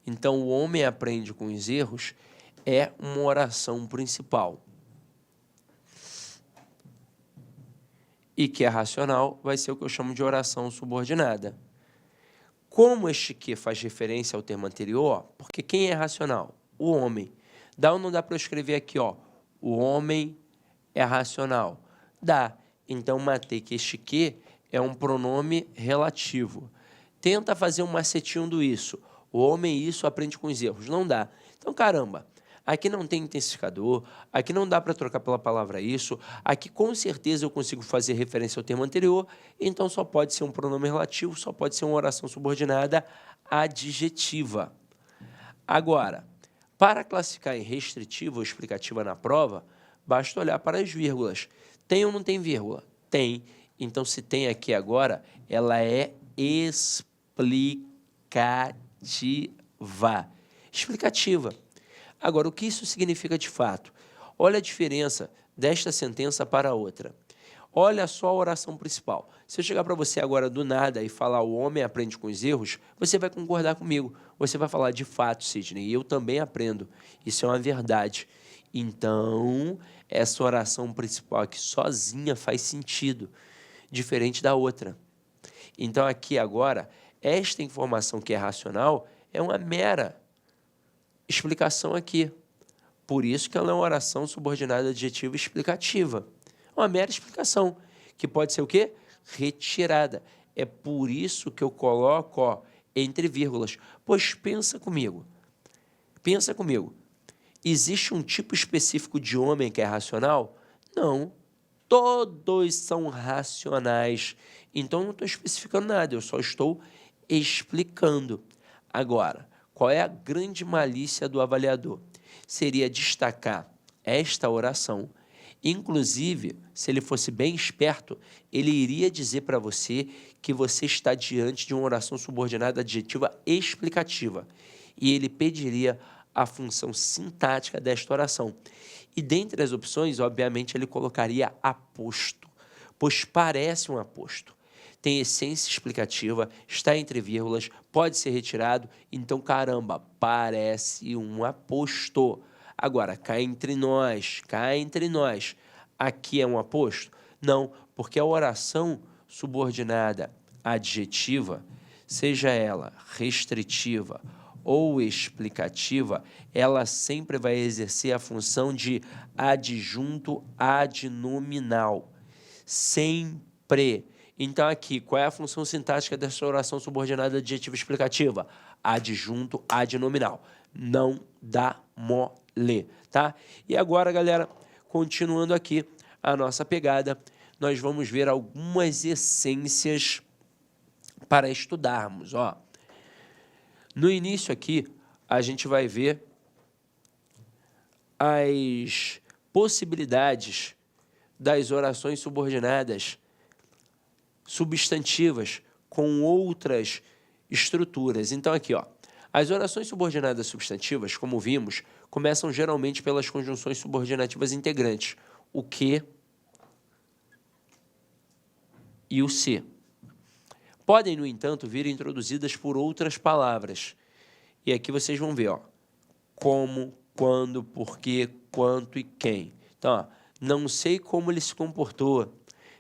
A: Então, o homem aprende com os erros é uma oração principal. E que é racional, vai ser o que eu chamo de oração subordinada. Como este que faz referência ao termo anterior, porque quem é racional? O homem. Dá ou não dá para eu escrever aqui, ó? O homem é racional. Dá. Então, matei que este que é um pronome relativo. Tenta fazer um macetinho do isso. O homem isso aprende com os erros. Não dá. Então, caramba, aqui não tem intensificador, aqui não dá para trocar pela palavra isso, aqui com certeza eu consigo fazer referência ao termo anterior, então só pode ser um pronome relativo, só pode ser uma oração subordinada adjetiva. Agora, para classificar em restritiva ou explicativa na prova, basta olhar para as vírgulas. Tem ou não tem vírgula? Tem. Então, se tem aqui agora, ela é explicativa. Explicativa. Agora, o que isso significa de fato? Olha a diferença desta sentença para a outra. Olha só a oração principal. Se eu chegar para você agora do nada e falar o homem aprende com os erros, você vai concordar comigo. Você vai falar de fato, Sidney, e eu também aprendo. Isso é uma verdade. Então, essa oração principal aqui sozinha faz sentido, diferente da outra. Então, aqui agora, esta informação que é racional é uma mera explicação aqui. Por isso que ela é uma oração subordinada adjetiva explicativa. Uma mera explicação, que pode ser o quê? Retirada. É por isso que eu coloco, ó, entre vírgulas. Pois pensa comigo. Pensa comigo. Existe um tipo específico de homem que é racional? Não. Todos são racionais. Então, eu não estou especificando nada, eu só estou explicando. Agora, qual é a grande malícia do avaliador? Seria destacar esta oração. Inclusive, se ele fosse bem esperto, ele iria dizer para você que você está diante de uma oração subordinada adjetiva explicativa. E ele pediria a função sintática desta oração. E dentre as opções, obviamente, ele colocaria aposto. pois parece um aposto. Tem essência explicativa, está entre vírgulas, pode ser retirado, então, caramba, parece um aposto. Agora, cá entre nós, aqui é um aposto? Não, porque a oração subordinada adjetiva, seja ela restritiva ou explicativa, ela sempre vai exercer a função de adjunto adnominal. Sempre. Então, aqui, qual é a função sintática dessa oração subordinada adjetiva explicativa? Adjunto adnominal. Não dá mole, tá? E agora, galera, continuando aqui a nossa pegada, nós vamos ver algumas essências para estudarmos, ó. No início aqui, a gente vai ver as possibilidades das orações subordinadas substantivas com outras estruturas. Então, aqui, ó, as orações subordinadas substantivas, como vimos, começam geralmente pelas conjunções subordinativas integrantes, o que e o se. Podem, no entanto, vir introduzidas por outras palavras. E aqui vocês vão ver, ó, como, quando, porquê, quanto e quem. Então, ó, não sei como ele se comportou.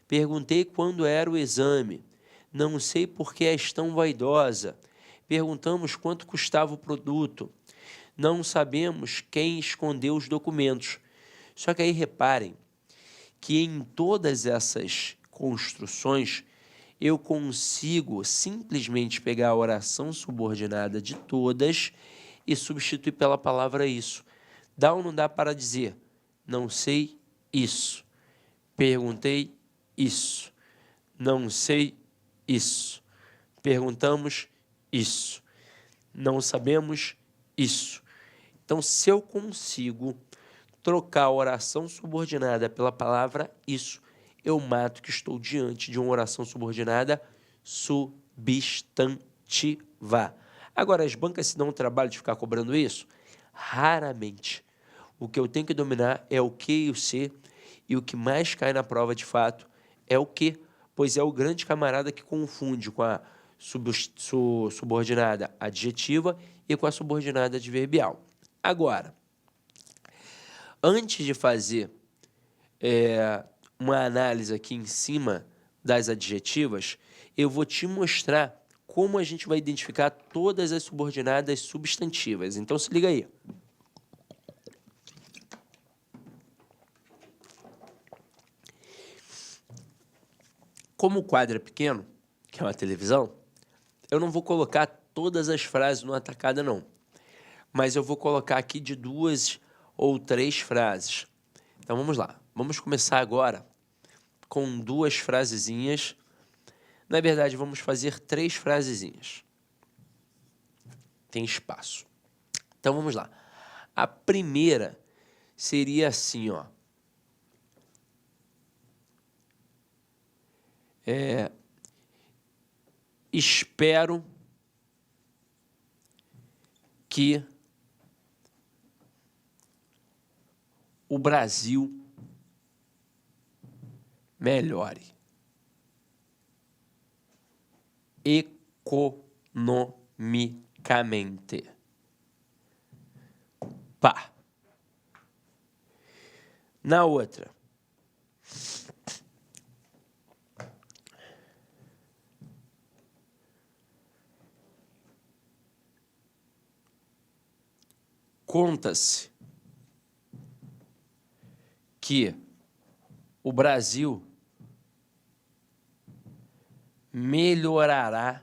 A: Perguntei quando era o exame. Não sei por que és tão vaidosa. Perguntamos quanto custava o produto. Não sabemos quem escondeu os documentos. Só que aí reparem que em todas essas construções eu consigo simplesmente pegar a oração subordinada de todas e substituir pela palavra isso. Dá ou não dá para dizer? Não sei isso. Perguntei isso. Não sei isso. Perguntamos isso. Não sabemos isso. Então, se eu consigo trocar a oração subordinada pela palavra isso, eu mato que estou diante de uma oração subordinada substantiva. Agora, as bancas se dão o trabalho de ficar cobrando isso? Raramente. O que eu tenho que dominar é o que e o se, e o que mais cai na prova de fato é o que, pois é o grande camarada que confunde com a subordinada adjetiva e com a subordinada adverbial. Agora, antes de fazer uma análise aqui em cima das adjetivas, eu vou te mostrar como a gente vai identificar todas as subordinadas substantivas. Então, se liga aí. Como o quadro é pequeno, que é uma televisão, eu não vou colocar todas as frases numa tacada, não. Mas eu vou colocar aqui de 2 ou 3 frases. Então, vamos lá. Vamos começar agora com 2 frasezinhas. Na verdade, vamos fazer 3 frasezinhas. Tem espaço. Então, vamos lá. A primeira seria assim, ó. Espero que o Brasil melhore economicamente. Pá. Na outra, conta-se que o Brasil melhorará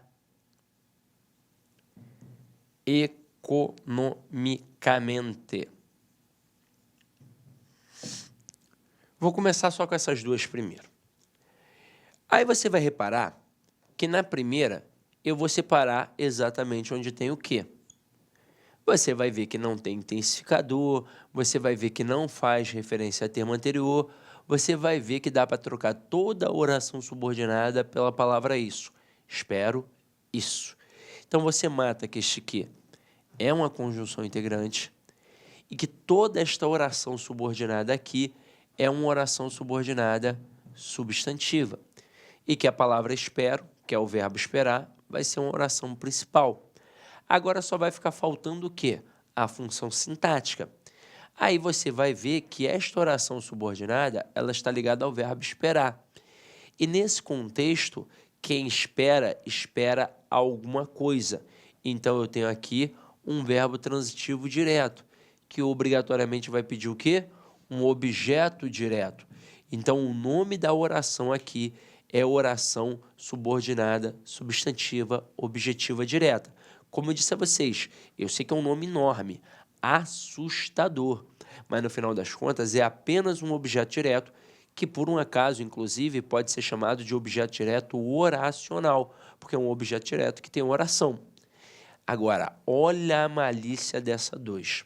A: economicamente. Vou começar só com essas 2 primeiro. Aí você vai reparar que na primeira eu vou separar exatamente onde tem o quê. Você vai ver que não tem intensificador, você vai ver que não faz referência a termo anterior, você vai ver que dá para trocar toda a oração subordinada pela palavra isso. Espero isso. Então, você mata que este que é uma conjunção integrante e que toda esta oração subordinada aqui é uma oração subordinada substantiva. E que a palavra espero, que é o verbo esperar, vai ser uma oração principal. Agora só vai ficar faltando o quê? A função sintática. Aí você vai ver que esta oração subordinada, ela está ligada ao verbo esperar. E nesse contexto, quem espera, espera alguma coisa. Então eu tenho aqui um verbo transitivo direto, que obrigatoriamente vai pedir o quê? Um objeto direto. Então o nome da oração aqui é oração subordinada, substantiva, objetiva direta. Como eu disse a vocês, eu sei que é um nome enorme, assustador, mas no final das contas é apenas um objeto direto que por um acaso, inclusive, pode ser chamado de objeto direto oracional, porque é um objeto direto que tem oração. Agora, olha a malícia dessa 2.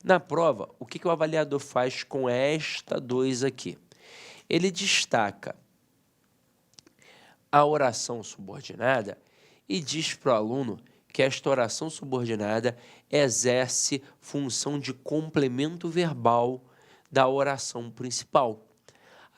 A: Na prova, o que o avaliador faz com esta 2 aqui? Ele destaca a oração subordinada e diz para o aluno que esta oração subordinada exerce função de complemento verbal da oração principal.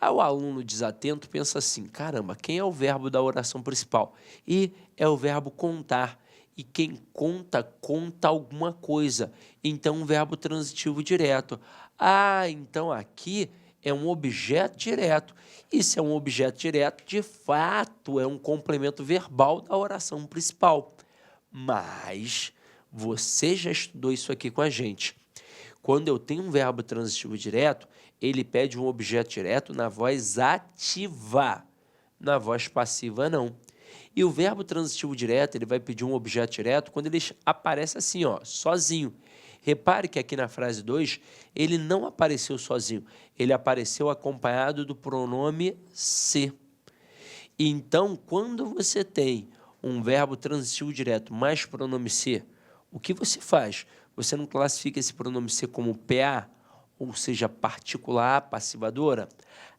A: Aí o aluno desatento pensa assim, caramba, quem é o verbo da oração principal? E é o verbo contar. E quem conta, conta alguma coisa. Então, um verbo transitivo direto. Ah, então aqui é um objeto direto. E se é um objeto direto, de fato, é um complemento verbal da oração principal. Mas você já estudou isso aqui com a gente. Quando eu tenho um verbo transitivo direto, ele pede um objeto direto na voz ativa, na voz passiva não. E o verbo transitivo direto, ele vai pedir um objeto direto quando ele aparece assim, ó, sozinho. Repare que aqui na frase 2, ele não apareceu sozinho, ele apareceu acompanhado do pronome se. Então, quando você tem um verbo transitivo direto mais pronome se, o que você faz? Você não classifica esse pronome se como PA, ou seja, partícula A passivadora?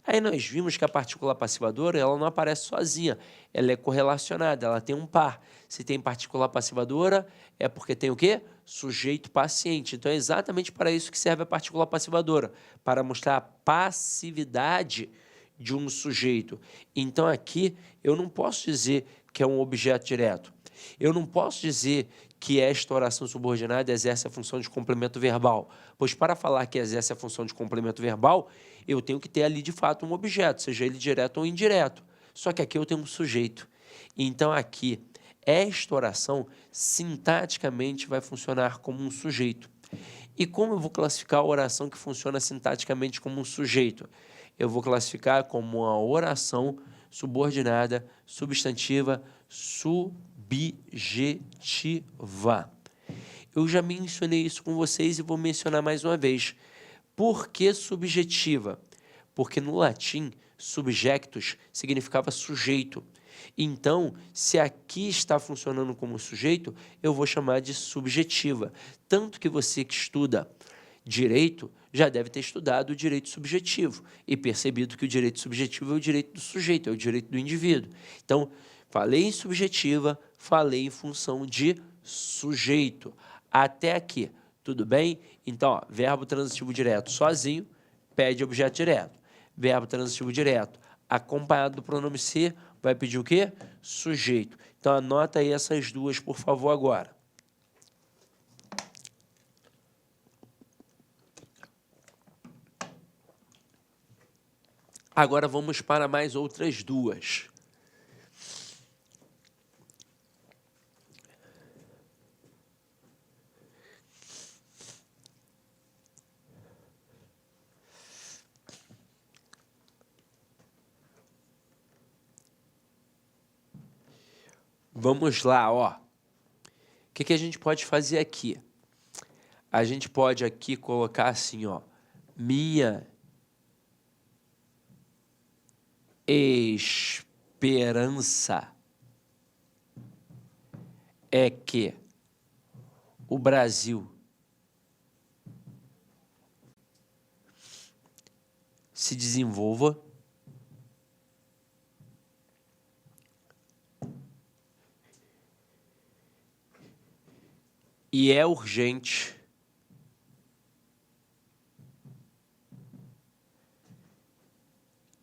A: Aí nós vimos que a partícula passivadora ela não aparece sozinha, ela é correlacionada, ela tem um par. Se tem partícula passivadora, é porque tem o quê? Sujeito paciente. Então é exatamente para isso que serve a partícula passivadora, para mostrar a passividade de um sujeito. Então aqui eu não posso dizer que é um objeto direto. Eu não posso dizer que esta oração subordinada exerce a função de complemento verbal, pois para falar que exerce a função de complemento verbal, eu tenho que ter ali de fato um objeto, seja ele direto ou indireto. Só que aqui eu tenho um sujeito. Então aqui, esta oração sintaticamente vai funcionar como um sujeito. E como eu vou classificar a oração que funciona sintaticamente como um sujeito? Eu vou classificar como uma oração subordinada, substantiva, subjetiva. Eu já mencionei isso com vocês e vou mencionar mais uma vez. Por que subjetiva? Porque no latim, subjectus significava sujeito. Então, se aqui está funcionando como sujeito, eu vou chamar de subjetiva. Tanto que você que estuda direito já deve ter estudado o direito subjetivo e percebido que o direito subjetivo é o direito do sujeito, é o direito do indivíduo. Então, falei em subjetiva, falei em função de sujeito. Até aqui, tudo bem? Então, ó, verbo transitivo direto sozinho, pede objeto direto. Verbo transitivo direto acompanhado do pronome se, vai pedir o quê? Sujeito. Então, anota aí essas duas, por favor, agora. Agora vamos para mais outras duas. Vamos lá, ó. O que a gente pode fazer aqui? A gente pode aqui colocar assim, ó. Minha esperança é que o Brasil se desenvolva e é urgente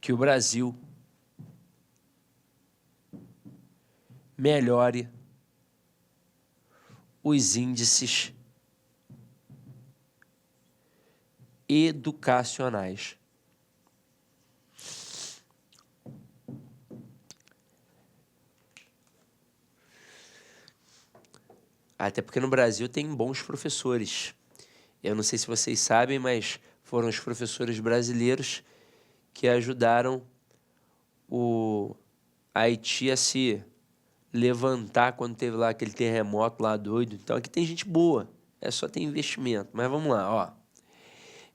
A: que o Brasil melhore os índices educacionais. Até porque no Brasil tem bons professores. Eu não sei se vocês sabem, mas foram os professores brasileiros que ajudaram o Haiti a se levantar quando teve lá aquele terremoto lá doido. Então aqui tem gente boa, é só ter investimento. Mas vamos lá, ó.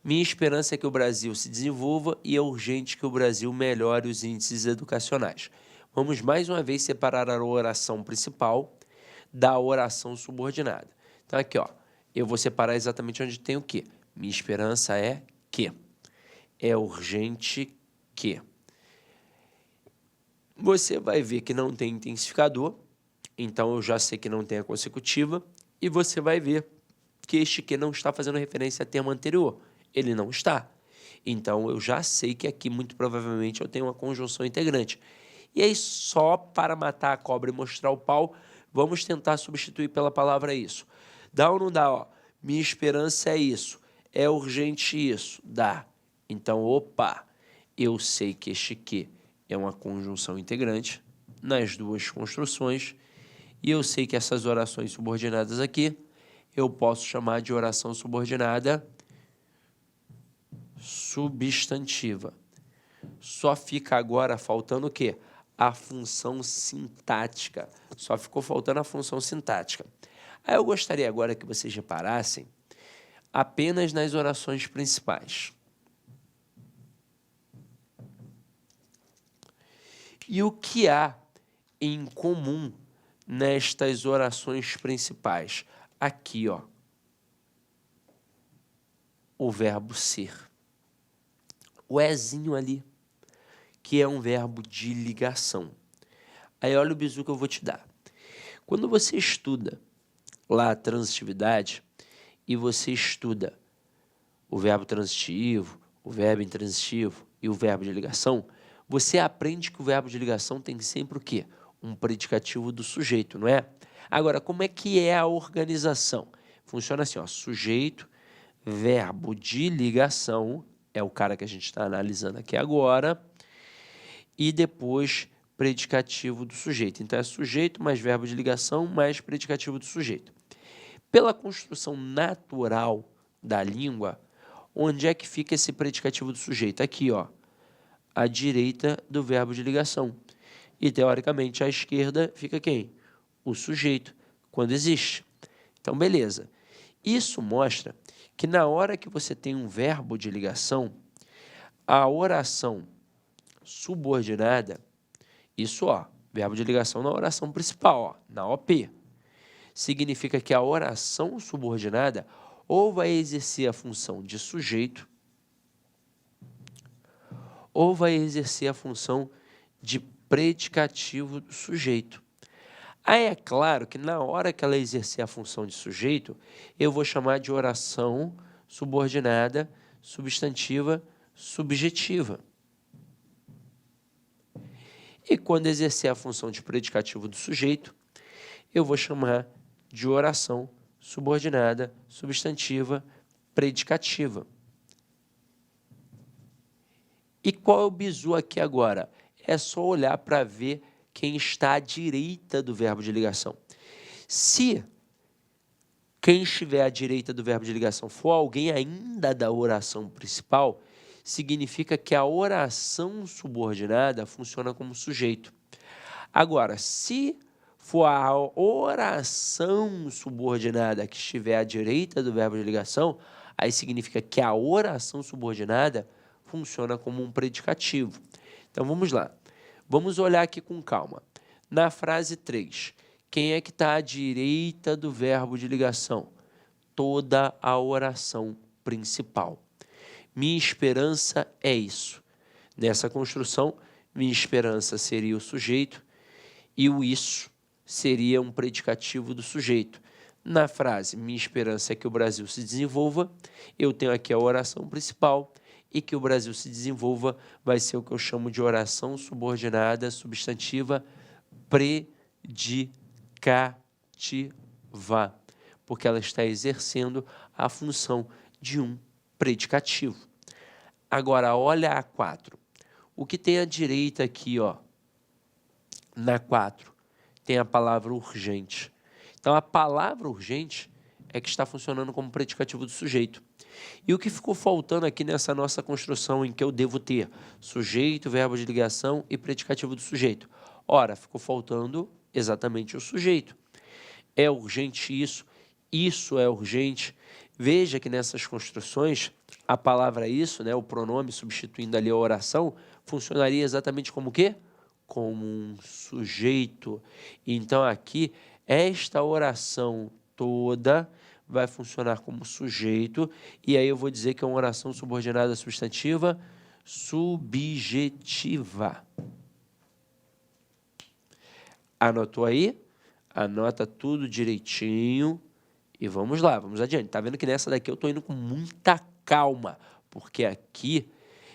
A: Minha esperança é que o Brasil se desenvolva e é urgente que o Brasil melhore os índices educacionais. Vamos mais uma vez separar a oração principal da oração subordinada. Então aqui, ó, eu vou separar exatamente onde tem o quê. Minha esperança é que. É urgente que. Você vai ver que não tem intensificador, então eu já sei que não tem a consecutiva, e você vai ver que este que não está fazendo referência ao termo anterior. Ele não está. Então eu já sei que aqui, muito provavelmente, eu tenho uma conjunção integrante. E aí, só para matar a cobra e mostrar o pau, vamos tentar substituir pela palavra isso. Dá ou não dá? Ó? Minha esperança é isso. É urgente isso. Dá. Então, opa, eu sei que este que é uma conjunção integrante nas duas construções e eu sei que essas orações subordinadas aqui eu posso chamar de oração subordinada substantiva. Só fica agora faltando o quê? A função sintática. Só ficou faltando a função sintática. Aí eu gostaria agora que vocês reparassem apenas nas orações principais. E o que há em comum nestas orações principais? Aqui, ó, o verbo ser. O ezinho ali, que é um verbo de ligação. Aí olha o bizu que eu vou te dar. Quando você estuda lá a transitividade e você estuda o verbo transitivo, o verbo intransitivo e o verbo de ligação, você aprende que o verbo de ligação tem sempre o quê? Um predicativo do sujeito, não é? Agora, como é que é a organização? Funciona assim, ó, sujeito, verbo de ligação, é o cara que a gente está analisando aqui agora, e depois predicativo do sujeito. Então, é sujeito mais verbo de ligação mais predicativo do sujeito. Pela construção natural da língua, onde é que fica esse predicativo do sujeito? Aqui, ó, à direita do verbo de ligação. E, teoricamente, à esquerda fica quem? O sujeito, quando existe. Então, beleza. Isso mostra que na hora que você tem um verbo de ligação, a oração subordinada, isso, ó, verbo de ligação na oração principal, ó, na OP, significa que a oração subordinada ou vai exercer a função de sujeito ou vai exercer a função de predicativo do sujeito. Aí é claro que na hora que ela exercer a função de sujeito, eu vou chamar de oração subordinada, substantiva, subjetiva. E quando exercer a função de predicativo do sujeito, eu vou chamar de oração subordinada, substantiva, predicativa. E qual é o bizu aqui agora? É só olhar para ver quem está à direita do verbo de ligação. Se quem estiver à direita do verbo de ligação for alguém ainda da oração principal, significa que a oração subordinada funciona como sujeito. Agora, se for a oração subordinada que estiver à direita do verbo de ligação, aí significa que a oração subordinada funciona como um predicativo. Então, vamos lá. Vamos olhar aqui com calma. Na frase 3, quem é que está à direita do verbo de ligação? Toda a oração principal. Minha esperança é isso. Nessa construção, minha esperança seria o sujeito e o isso seria um predicativo do sujeito. Na frase, minha esperança é que o Brasil se desenvolva, eu tenho aqui a oração principal e que o Brasil se desenvolva, vai ser o que eu chamo de oração subordinada substantiva predicativa, porque ela está exercendo a função de um predicativo. Agora, olha a 4. O que tem à direita aqui, ó, na 4, tem a palavra urgente. Então, a palavra urgente é que está funcionando como predicativo do sujeito. E o que ficou faltando aqui nessa nossa construção em que eu devo ter sujeito, verbo de ligação e predicativo do sujeito? Ora, ficou faltando exatamente o sujeito. É urgente isso é urgente. Veja que nessas construções, a palavra isso, né, o pronome substituindo ali a oração, funcionaria exatamente como o quê? Como um sujeito. Então, aqui, esta oração toda vai funcionar como sujeito, e aí eu vou dizer que é uma oração subordinada substantiva subjetiva. Anotou aí? Anota tudo direitinho e vamos lá, vamos adiante. Tá vendo que nessa daqui eu tô indo com muita calma, porque aqui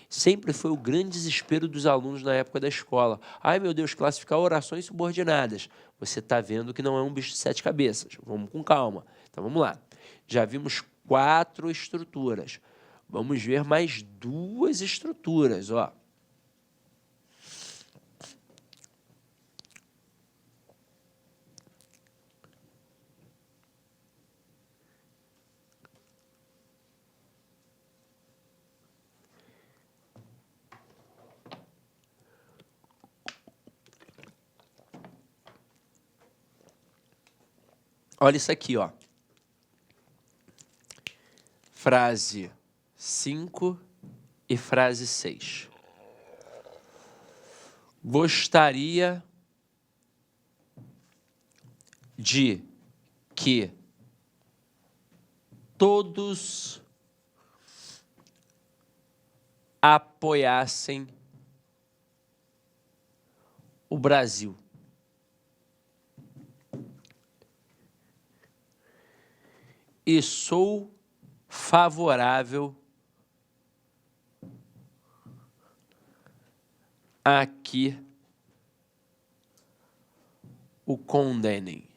A: sempre foi o grande desespero dos alunos na época da escola. Ai, meu Deus, classificar orações subordinadas. Você está vendo que não é um bicho de 7 cabeças. Vamos com calma. Então, vamos lá. Já vimos 4 estruturas. Vamos ver mais 2 estruturas, ó. Olha isso aqui, ó. Frase 5 e frase 6. Gostaria de que todos apoiassem o Brasil. E sou favorável a que o condenem.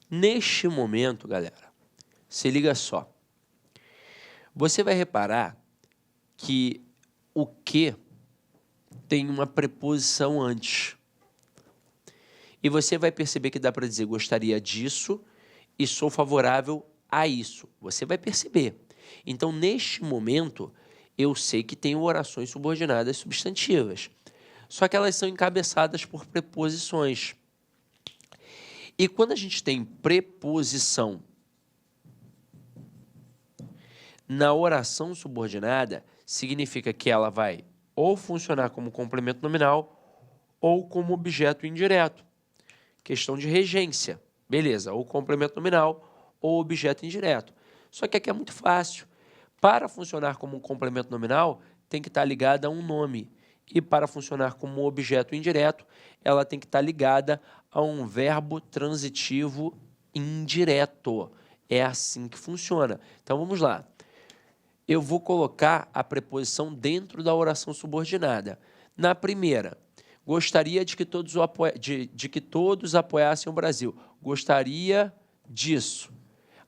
A: Neste momento, galera, se liga só. Você vai reparar que o que tem uma preposição antes. E você vai perceber que dá para dizer gostaria disso e sou favorável a isso. Você vai perceber. Então, neste momento, eu sei que tenho orações subordinadas substantivas. Só que elas são encabeçadas por preposições. E quando a gente tem preposição na oração subordinada, significa que ela vai ou funcionar como complemento nominal ou como objeto indireto. Questão de regência, beleza, ou complemento nominal ou objeto indireto. Só que aqui é muito fácil. Para funcionar como um complemento nominal, tem que estar ligada a um nome. E para funcionar como um objeto indireto, ela tem que estar ligada a um verbo transitivo indireto. É assim que funciona. Então, vamos lá. Eu vou colocar a preposição dentro da oração subordinada. Na primeira, gostaria de que todos, apoiassem o Brasil. Gostaria disso.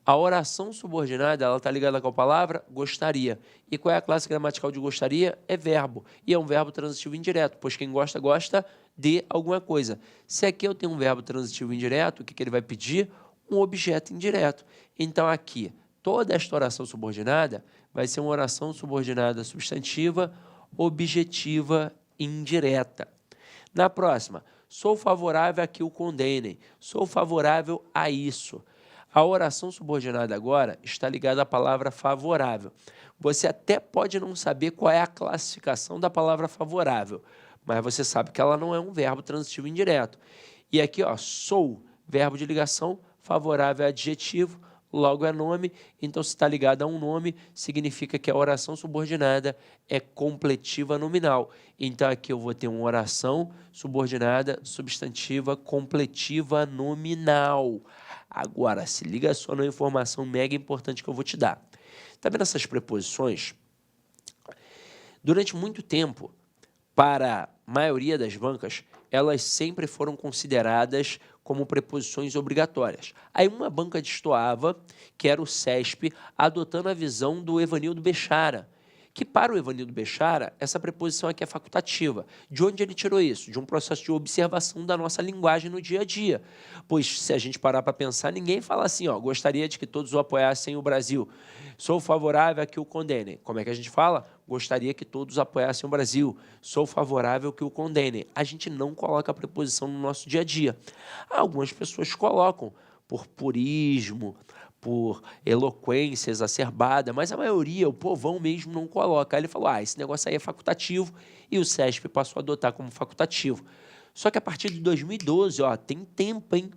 A: A oração subordinada, ela está ligada com a palavra gostaria. E qual é a classe gramatical de gostaria? É verbo. E é um verbo transitivo indireto, pois quem gosta, gosta de alguma coisa. Se aqui eu tenho um verbo transitivo indireto, o que ele vai pedir? Um objeto indireto. Então, aqui, toda esta oração subordinada vai ser uma oração subordinada substantiva, objetiva, indireta. Na próxima, sou favorável a que o condenem. Sou favorável a isso. A oração subordinada agora está ligada à palavra favorável. Você até pode não saber qual é a classificação da palavra favorável, mas você sabe que ela não é um verbo transitivo indireto. E aqui, ó, sou, verbo de ligação, favorável é adjetivo, logo é nome, então se está ligado a um nome, significa que a oração subordinada é completiva nominal. Então aqui eu vou ter uma oração subordinada substantiva completiva nominal. Agora, se liga só na informação mega importante que eu vou te dar. Tá vendo essas preposições? Durante muito tempo, para a maioria das bancas, elas sempre foram consideradas como preposições obrigatórias. Aí uma banca destoava, que era o CESP, adotando a visão do Evanildo Bechara, que para o Evanildo Bechara, essa preposição aqui é facultativa. De onde ele tirou isso? De um processo de observação da nossa linguagem no dia a dia. Pois, se a gente parar para pensar, ninguém fala assim, ó, gostaria de que todos o apoiassem o Brasil. Sou favorável a que o condenem. Como é que a gente fala? Gostaria que todos apoiassem o Brasil. Sou favorável que o condenem. A gente não coloca a preposição no nosso dia a dia. Algumas pessoas colocam por purismo, por eloquência exacerbada, mas a maioria, o povão mesmo, não coloca. Aí ele falou, esse negócio aí é facultativo, e o CESP passou a adotar como facultativo. Só que a partir de 2012, tem tempo, hein?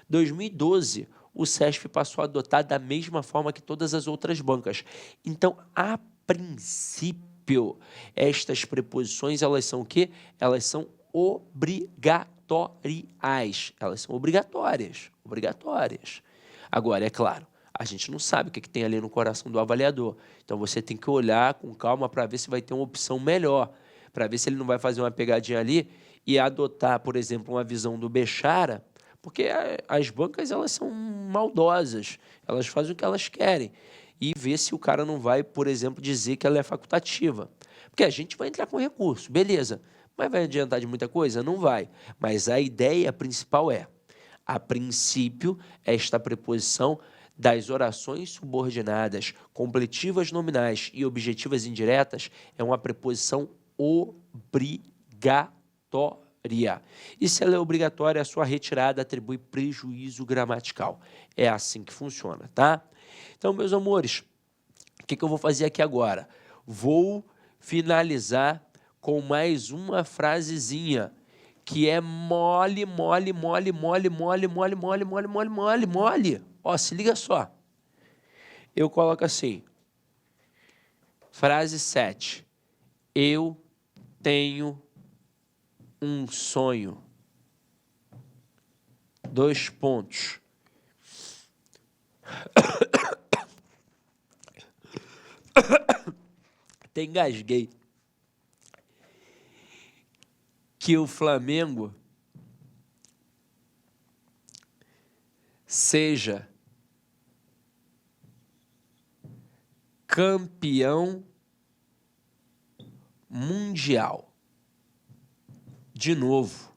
A: 2012, o CESP passou a adotar da mesma forma que todas as outras bancas. Então, a princípio, estas preposições, elas são o quê? Elas são obrigatórias. Elas são obrigatórias. Agora, é claro, a gente não sabe o que tem ali no coração do avaliador. Então, você tem que olhar com calma para ver se vai ter uma opção melhor, para ver se ele não vai fazer uma pegadinha ali e adotar, por exemplo, uma visão do Bechara, porque as bancas, elas são maldosas, elas fazem o que elas querem, e ver se o cara não vai, por exemplo, dizer que ela é facultativa. Porque a gente vai entrar com recurso, beleza, mas vai adiantar de muita coisa? Não vai. Mas a ideia principal a princípio, esta preposição das orações subordinadas, completivas nominais e objetivas indiretas é uma preposição obrigatória. E se ela é obrigatória, a sua retirada atribui prejuízo gramatical. É assim que funciona, tá? Então, meus amores, o que eu vou fazer aqui agora? Vou finalizar com mais uma frasezinha, que é mole. Ó, se liga só. Eu coloco assim, frase 7. Eu tenho um sonho. 2 pontos. Até engasguei. Que o Flamengo seja campeão mundial. De novo.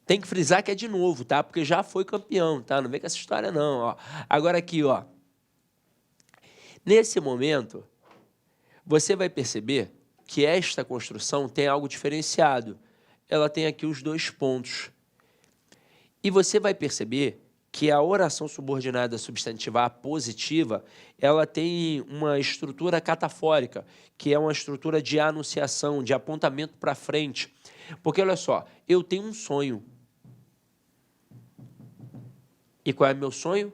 A: Tem que frisar que é de novo, tá? Porque já foi campeão, tá? Não vem com essa história, não, ó. Agora aqui, ó. Nesse momento, você vai perceber que esta construção tem algo diferenciado. Ela tem aqui os 2 pontos. E você vai perceber que a oração subordinada substantiva positiva, ela tem uma estrutura catafórica, que é uma estrutura de anunciação, de apontamento para frente. Porque, olha só, eu tenho um sonho. E qual é meu sonho?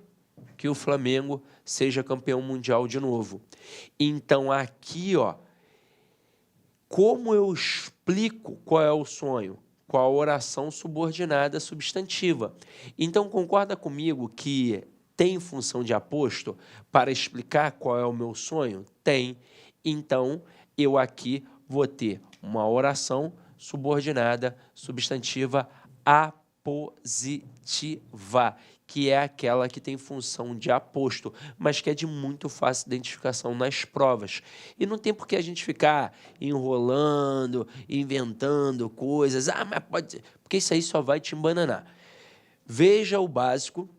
A: Que o Flamengo seja campeão mundial de novo. Então, aqui, ó, como eu explico qual é o sonho? Com a oração subordinada substantiva. Então, concorda comigo que tem função de aposto para explicar qual é o meu sonho? Tem. Então, eu aqui vou ter uma oração subordinada substantiva apositiva, que é aquela que tem função de aposto, mas que é de muito fácil identificação nas provas. E não tem por que a gente ficar enrolando, inventando coisas. Mas pode... Porque isso aí só vai te embananar. Veja o básico,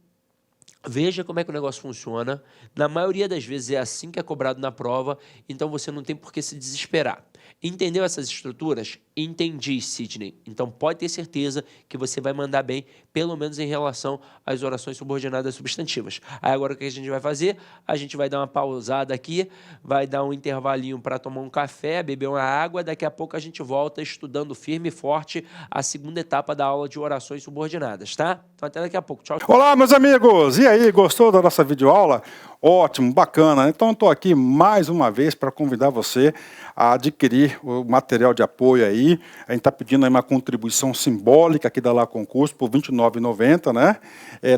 A: veja como é que o negócio funciona. Na maioria das vezes é assim que é cobrado na prova, então você não tem por que se desesperar. Entendeu essas estruturas? Entendi, Sidney. Então pode ter certeza que você vai mandar bem, pelo menos em relação às orações subordinadas substantivas. Aí agora o que a gente vai fazer? A gente vai dar uma pausada aqui, vai dar um intervalinho para tomar um café, beber uma água, daqui a pouco a gente volta estudando firme e forte a segunda etapa da aula de orações subordinadas, tá? Então até daqui a pouco. Tchau.
B: Olá, meus amigos! E aí? aí, gostou da nossa videoaula? Ótimo, bacana. Então, estou aqui mais uma vez para convidar você a adquirir o material de apoio aí. A gente está pedindo aí uma contribuição simbólica aqui da Lá Concurso por R$ 29,90, né?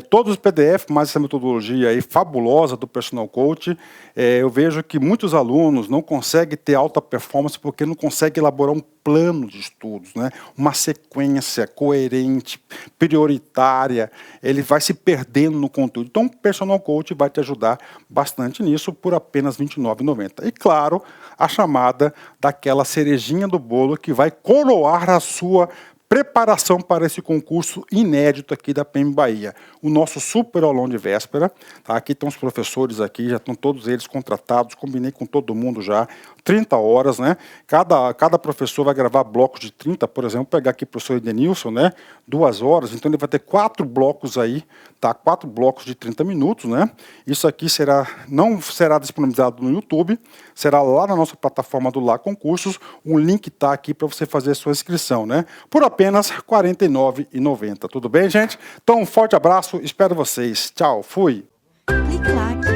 B: Todos os PDF, mais essa metodologia aí fabulosa do Personal Coach. Eu vejo que muitos alunos não conseguem ter alta performance porque não conseguem elaborar um plano de estudos, né? Uma sequência coerente, prioritária. Ele vai se perdendo no conteúdo. Então, o Personal Coach vai te ajudar bastante nisso por apenas R$ 29,90. E, claro, a chamada daquela cerejinha do bolo que vai coroar a sua preparação para esse concurso inédito aqui da PEM Bahia. O nosso super aulão de véspera, tá? Aqui estão os professores aqui, já estão todos eles contratados, combinei com todo mundo já, 30 horas, né? Cada professor vai gravar blocos de 30, por exemplo, vou pegar aqui o professor Edenilson, né? 2 horas, então ele vai ter 4 blocos aí, tá? 4 blocos de 30 minutos, né? Isso aqui não será disponibilizado no YouTube, será lá na nossa plataforma do Lá Concursos, um link está aqui para você fazer a sua inscrição, né? Por apenas R$ 49,90. Tudo bem, gente? Então, um forte abraço, espero vocês. Tchau, fui!
C: Clique lá.